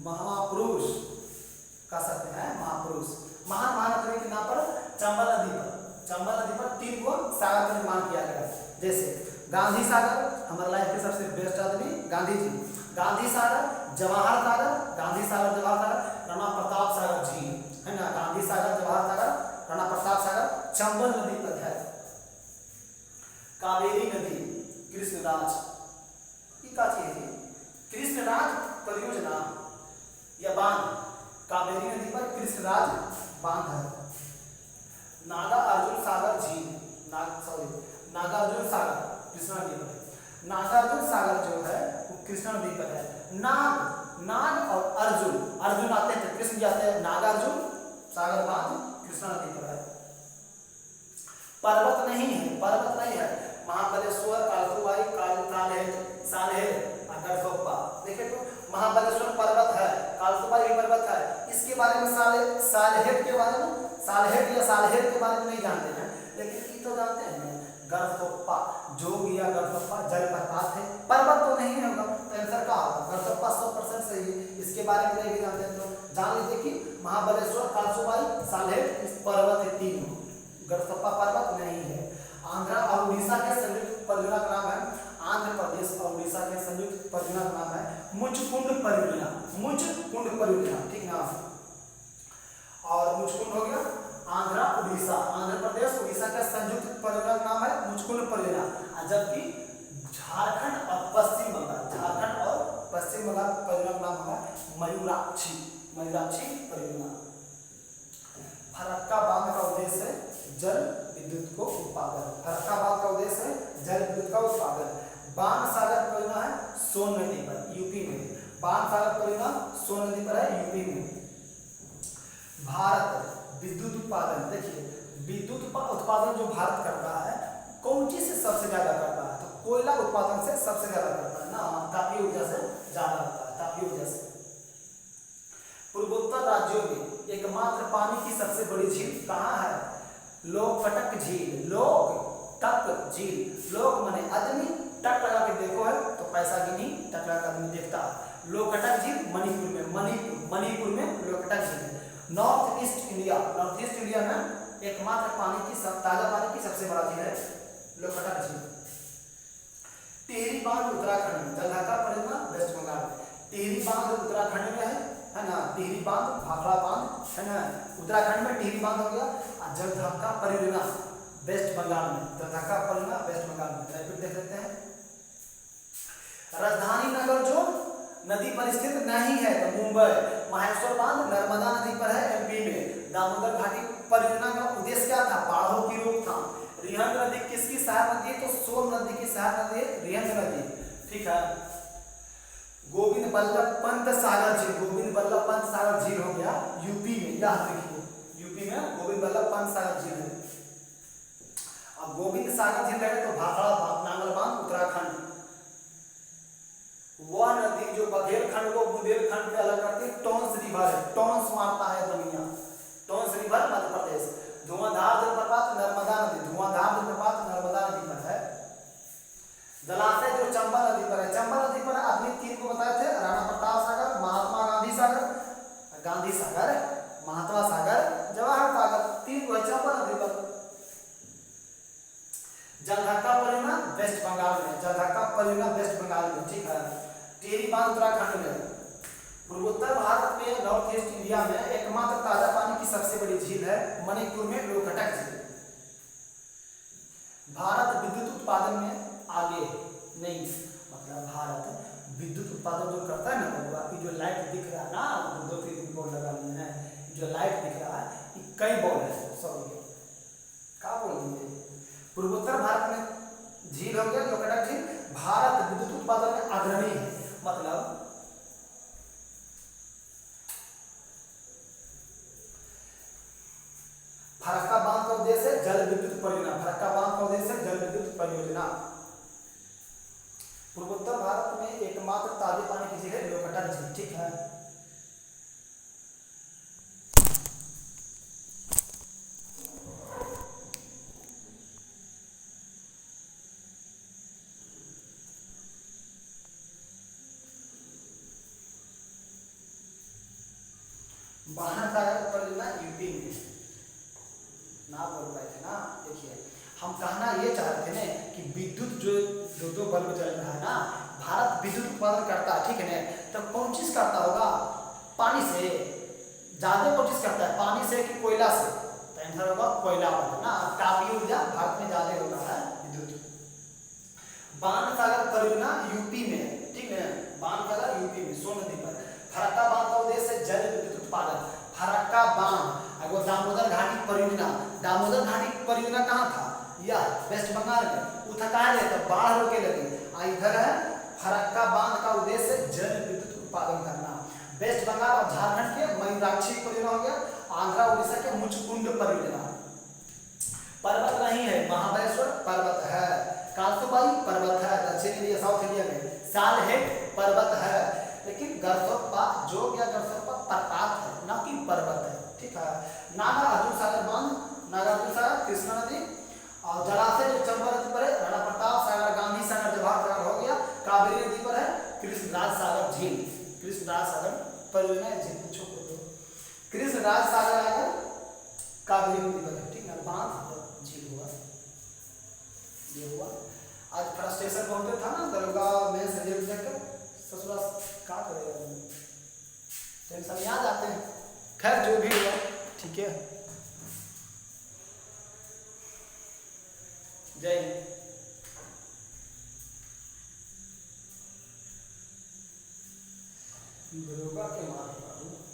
महापुरुष कह सकते हैं, महापुरुष महान आदमी के नाम पर चंबल नदी पर, चंबल नदी पर 3 गो सागर का निर्माण किया गया। जैसे गांधी सागर, हमारे लाइफ के सबसे बेस्ट आदमी गांधी जी, गांधी सागर, जवाहर सागर, गांधी सागर जवाहर सागर, राणा प्रताप सागर झील है ना, गांधी सागर जवाहर सागर राणा प्रताप सागर चंबल नदी पर है। कावेरी नदी कृष्णराज, ये क्या चीज है? कृष्णराज परियोजना या बांध, कावेरी नदी पर कृष्णराज बांध है। नागार्जुन सागर झील, नागार्जुन सागर कृष्णा नदी पर है। नागार्जुन सागर जो है वो कृष्णा नदी पर है। नाग और अर्जुन, अर्जुन आते हैं कृष्ण जाते हैं, नागार्जुन सागर बांध कृष्णा नदी पर है। पर्वत नहीं है, पर्वत नहीं है। महाबलेश्वर, कालकुबाई, सालेर, गढ़सोप्पा। देखिए तो महाबलेश्वर पर्वत है, कालकुबाई पर्वत है। इसके बारे में सालहेट के बारे में, सालहेट या सालहेट के बारे में नहीं जानते हैं, लेकिन ये तो जानते हैं गढ़सोप्पा, जोग या गढ़सोप्पा जलप्रपात है, पर्वत तो नहीं होगा, तो आंसर क्या होगा? गढ़सोप्पा 100% सही है। इसके बारे में नहीं भी जानते हैं तो जान लीजिए कि महाबलेश्वर, कालकुबाई, सालहेट इस पर्वत है 3, गढ़सोप्पा पर्वत नहीं है। आंध्र और उड़ीसा के संयुक्त परियोजना का नाम है, आंध्र प्रदेश और उड़ीसा के संयुक्त परियोजना का नाम है मुचकुंड परियोजना, मुचकुंड परियोजना, ठीक ना। और मुचकुंड हो गया। आंध्र उड़ीसा, आंध्र प्रदेश उड़ीसा का संयुक्त परियोजना का नाम है मुचकुंड परियोजना। जबकि झारखंड और पश्चिम बंगाल, झारखंड और पश्चिम बंगाल परियोजना का नाम है मयूराक्षी, मयूराक्षी परियोजना। फरक्का बांध का उद्देश्य है जल विद्युत को उत्पादन, फरक्का बांध का उद्देश्य है जल विद्युत का उत्पादन। बाण सागर परियोजना है सोन नदी पर, यूपी में, बाण सागर परियोजना सोन नदी पर है, यूपी में। भारत विद्युत उत्पादन, देखिए विद्युत उत्पादन जो भारत करता है कौन चीज से सबसे ज्यादा करता है, तो कोयला उत्पादन से सबसे ज्यादा करता है ना, तापीय ऊर्जा से ज्यादा होता है, तापीय ऊर्जा से। पूर्वोत्तर राज्यों में एकमात्र पानी की सबसे बड़ी झील कहाँ है? लोकटक झील, लोकटक झील, लोक माने आदमी, टक लगा के देखो है तो पैसा गिनी, टक लगा के आदमी देखता है। लोकटक झील मणिपुर में, मणिपुर में लोकटक झील है। North east India, north east India में एकमात्र पानी की ताजा पानी की सबसे बड़ा झील है लोकटक झील। टिहरी बांध उत्तराखंड में, जलढाका परियोजना वेस्ट बंगाल में। टिहरी बांध उत्तराखंड में है ना, टिहरी बांध, भाखड़ा बांध है ना, उत्तराखंड में टिहरी बांध हो गया। और जलढाका परियोजना वेस्ट बंगाल में, जलढाका परियोजना वेस्ट बंगाल में। रिपीट देख लेते हैं। राजधानी नगर जो नदी पर स्थित नहीं है तो मुंबई। माहेश्वर बांध नर्मदा नदी पर है, एमपी में। दामोदर घाटी परियोजना का उद्देश्य क्या था? बाढ़ों की रोकथाम। रिहंद नदी किसकी सहायक नदी है? तो सोन नदी की सहायक नदी है रिहंद नदी, ठीक है। गोविंद बल्लभ पंत सागर झील, गोविंद बल्लभ पंत सागर झील हो गया यूपी में, याद रखिए यूपी में गोविंद बल्लभ पंत सागर झील है। अब गोविंद सागर झील है तो भाखड़ा नांगल बांध उत्तराखंड। वह नदी जो बघेलखंड को बुंदेलखंड से अलग करती है, टॉन्स रिवर है, टॉन्स मारता है दुनिया, टॉन्स रिवर मध्य प्रदेश। धुआंधार जलप्रपात नर्मदा नदी, धुआंधार जलप्रपात नर्मदा नदी पर है। जलाशय जो चंबल नदी पर है, चंबल नदी पर अभी 3 को बताए थे, राणा प्रताप सागर, महात्मा गांधी सागर, महात्मा सागर, जवाहर सागर, 3 को है चंबल नदी पर। जलढाका परियोजना वेस्ट बंगाल में, जलढाका परियोजना वेस्ट बंगाल में, ठीक है। टिहरी बांध उत्तराखंड में। पूर्वोत्तर भारत में, नॉर्थ ईस्ट इंडिया में एकमात्र ताजा पानी की सबसे बड़ी झील है मणिपुर में लोकटक झील। भारत विद्युत उत्पादन में आगे नहीं, मतलब भारत विद्युत उत्पादन जो करता है ना, आपकी जो लाइट दिख रहा है ना, 2-3 बॉल लगा लिए हैं, जो लाइट दिख रहा है ये कई बॉल है, सॉरी क्या बोल दिए। पूर्वोत्तर भारत में झील हो गया लोकटक झील। भारत विद्युत उत्पादन में अग्रणी है, मतलब फरक्का बांध का उद्देश्य है जल विद्युत परियोजना, फरक्का बांध का उद्देश्य है जल विद्युत परियोजना। पूर्वोत्तर भारत में एकमात्र ताजे पानी की झील है लोकटक झील, ठीक है। बाणा सागर परियोजना यूपी में, ना बोल पाए थे ना। देखिए हम कहना ये चाहते थे कि विद्युत जो दो बल्ब जल रहा है ना, भारत विद्युत उत्पादन करता है, ठीक है ना, तो कौन चीज करता होगा? पानी से। ज्यादा कौन चीज करता है, पानी से कि कोयला से? तो आंसर होगा कोयला वाला ना, तापीय ऊर्जा भारत में ज्यादा होता है विद्युत। बाण सागर परियोजना यूपी में, ठीक है, बाण सागर यूपी में, सोन नदी पर। फरक्का बांध का उद्देश्य जल विद्युत उत्पादन। फरक्का बांध, अगर दामोदर घाटी परियोजना, दामोदर घाटी परियोजना कहाँ था? यह वेस्ट बंगाल में। उठा तो बाढ़ रोके लगी, इधर है फरक्का बांध का उद्देश्य जल विद्युत उत्पादन करना। वेस्ट बंगाल और झारखंड के मयूराक्षी परियोजना हो गया। आंध्र उड़ीसा के मुचकुंड परियोजना। पर्वत नहीं है, महाबलेश्वर पर्वत है, कालसुबाई पर्वत है दक्षिण इंडिया साउथ इंडिया में, सालहेट पर्वत है, लेकिन गरसोप्पा जो क्या गरसोप्पा प्रपात है ना कि पर्वत है, ठीक है। नागार्जुन सागर बांध, नागार्जुन सागर कृष्णा नदी। और जलाशय जो चंबल नदी पर है, राणा प्रताप सागर, गांधी सागर, जवाहर सागर हो गया। कावेरी नदी पर है कृष्णराज सागर झील, कृष्णराज सागर परियोजना झील, पूछो कृष्णराज सागर आएगा कावेरी नदी पर है, ठीक है। बांध झील हुआ, ये हुआ। आज फ्रस्ट्रेशन बहुत था ना दरोगा में संजय देखकर, ससुरा क्या करेगा, टेंशन याद आते हैं। खैर जो भी हुआ ठीक है। जय हिंद। दरोगा के मारे बाबू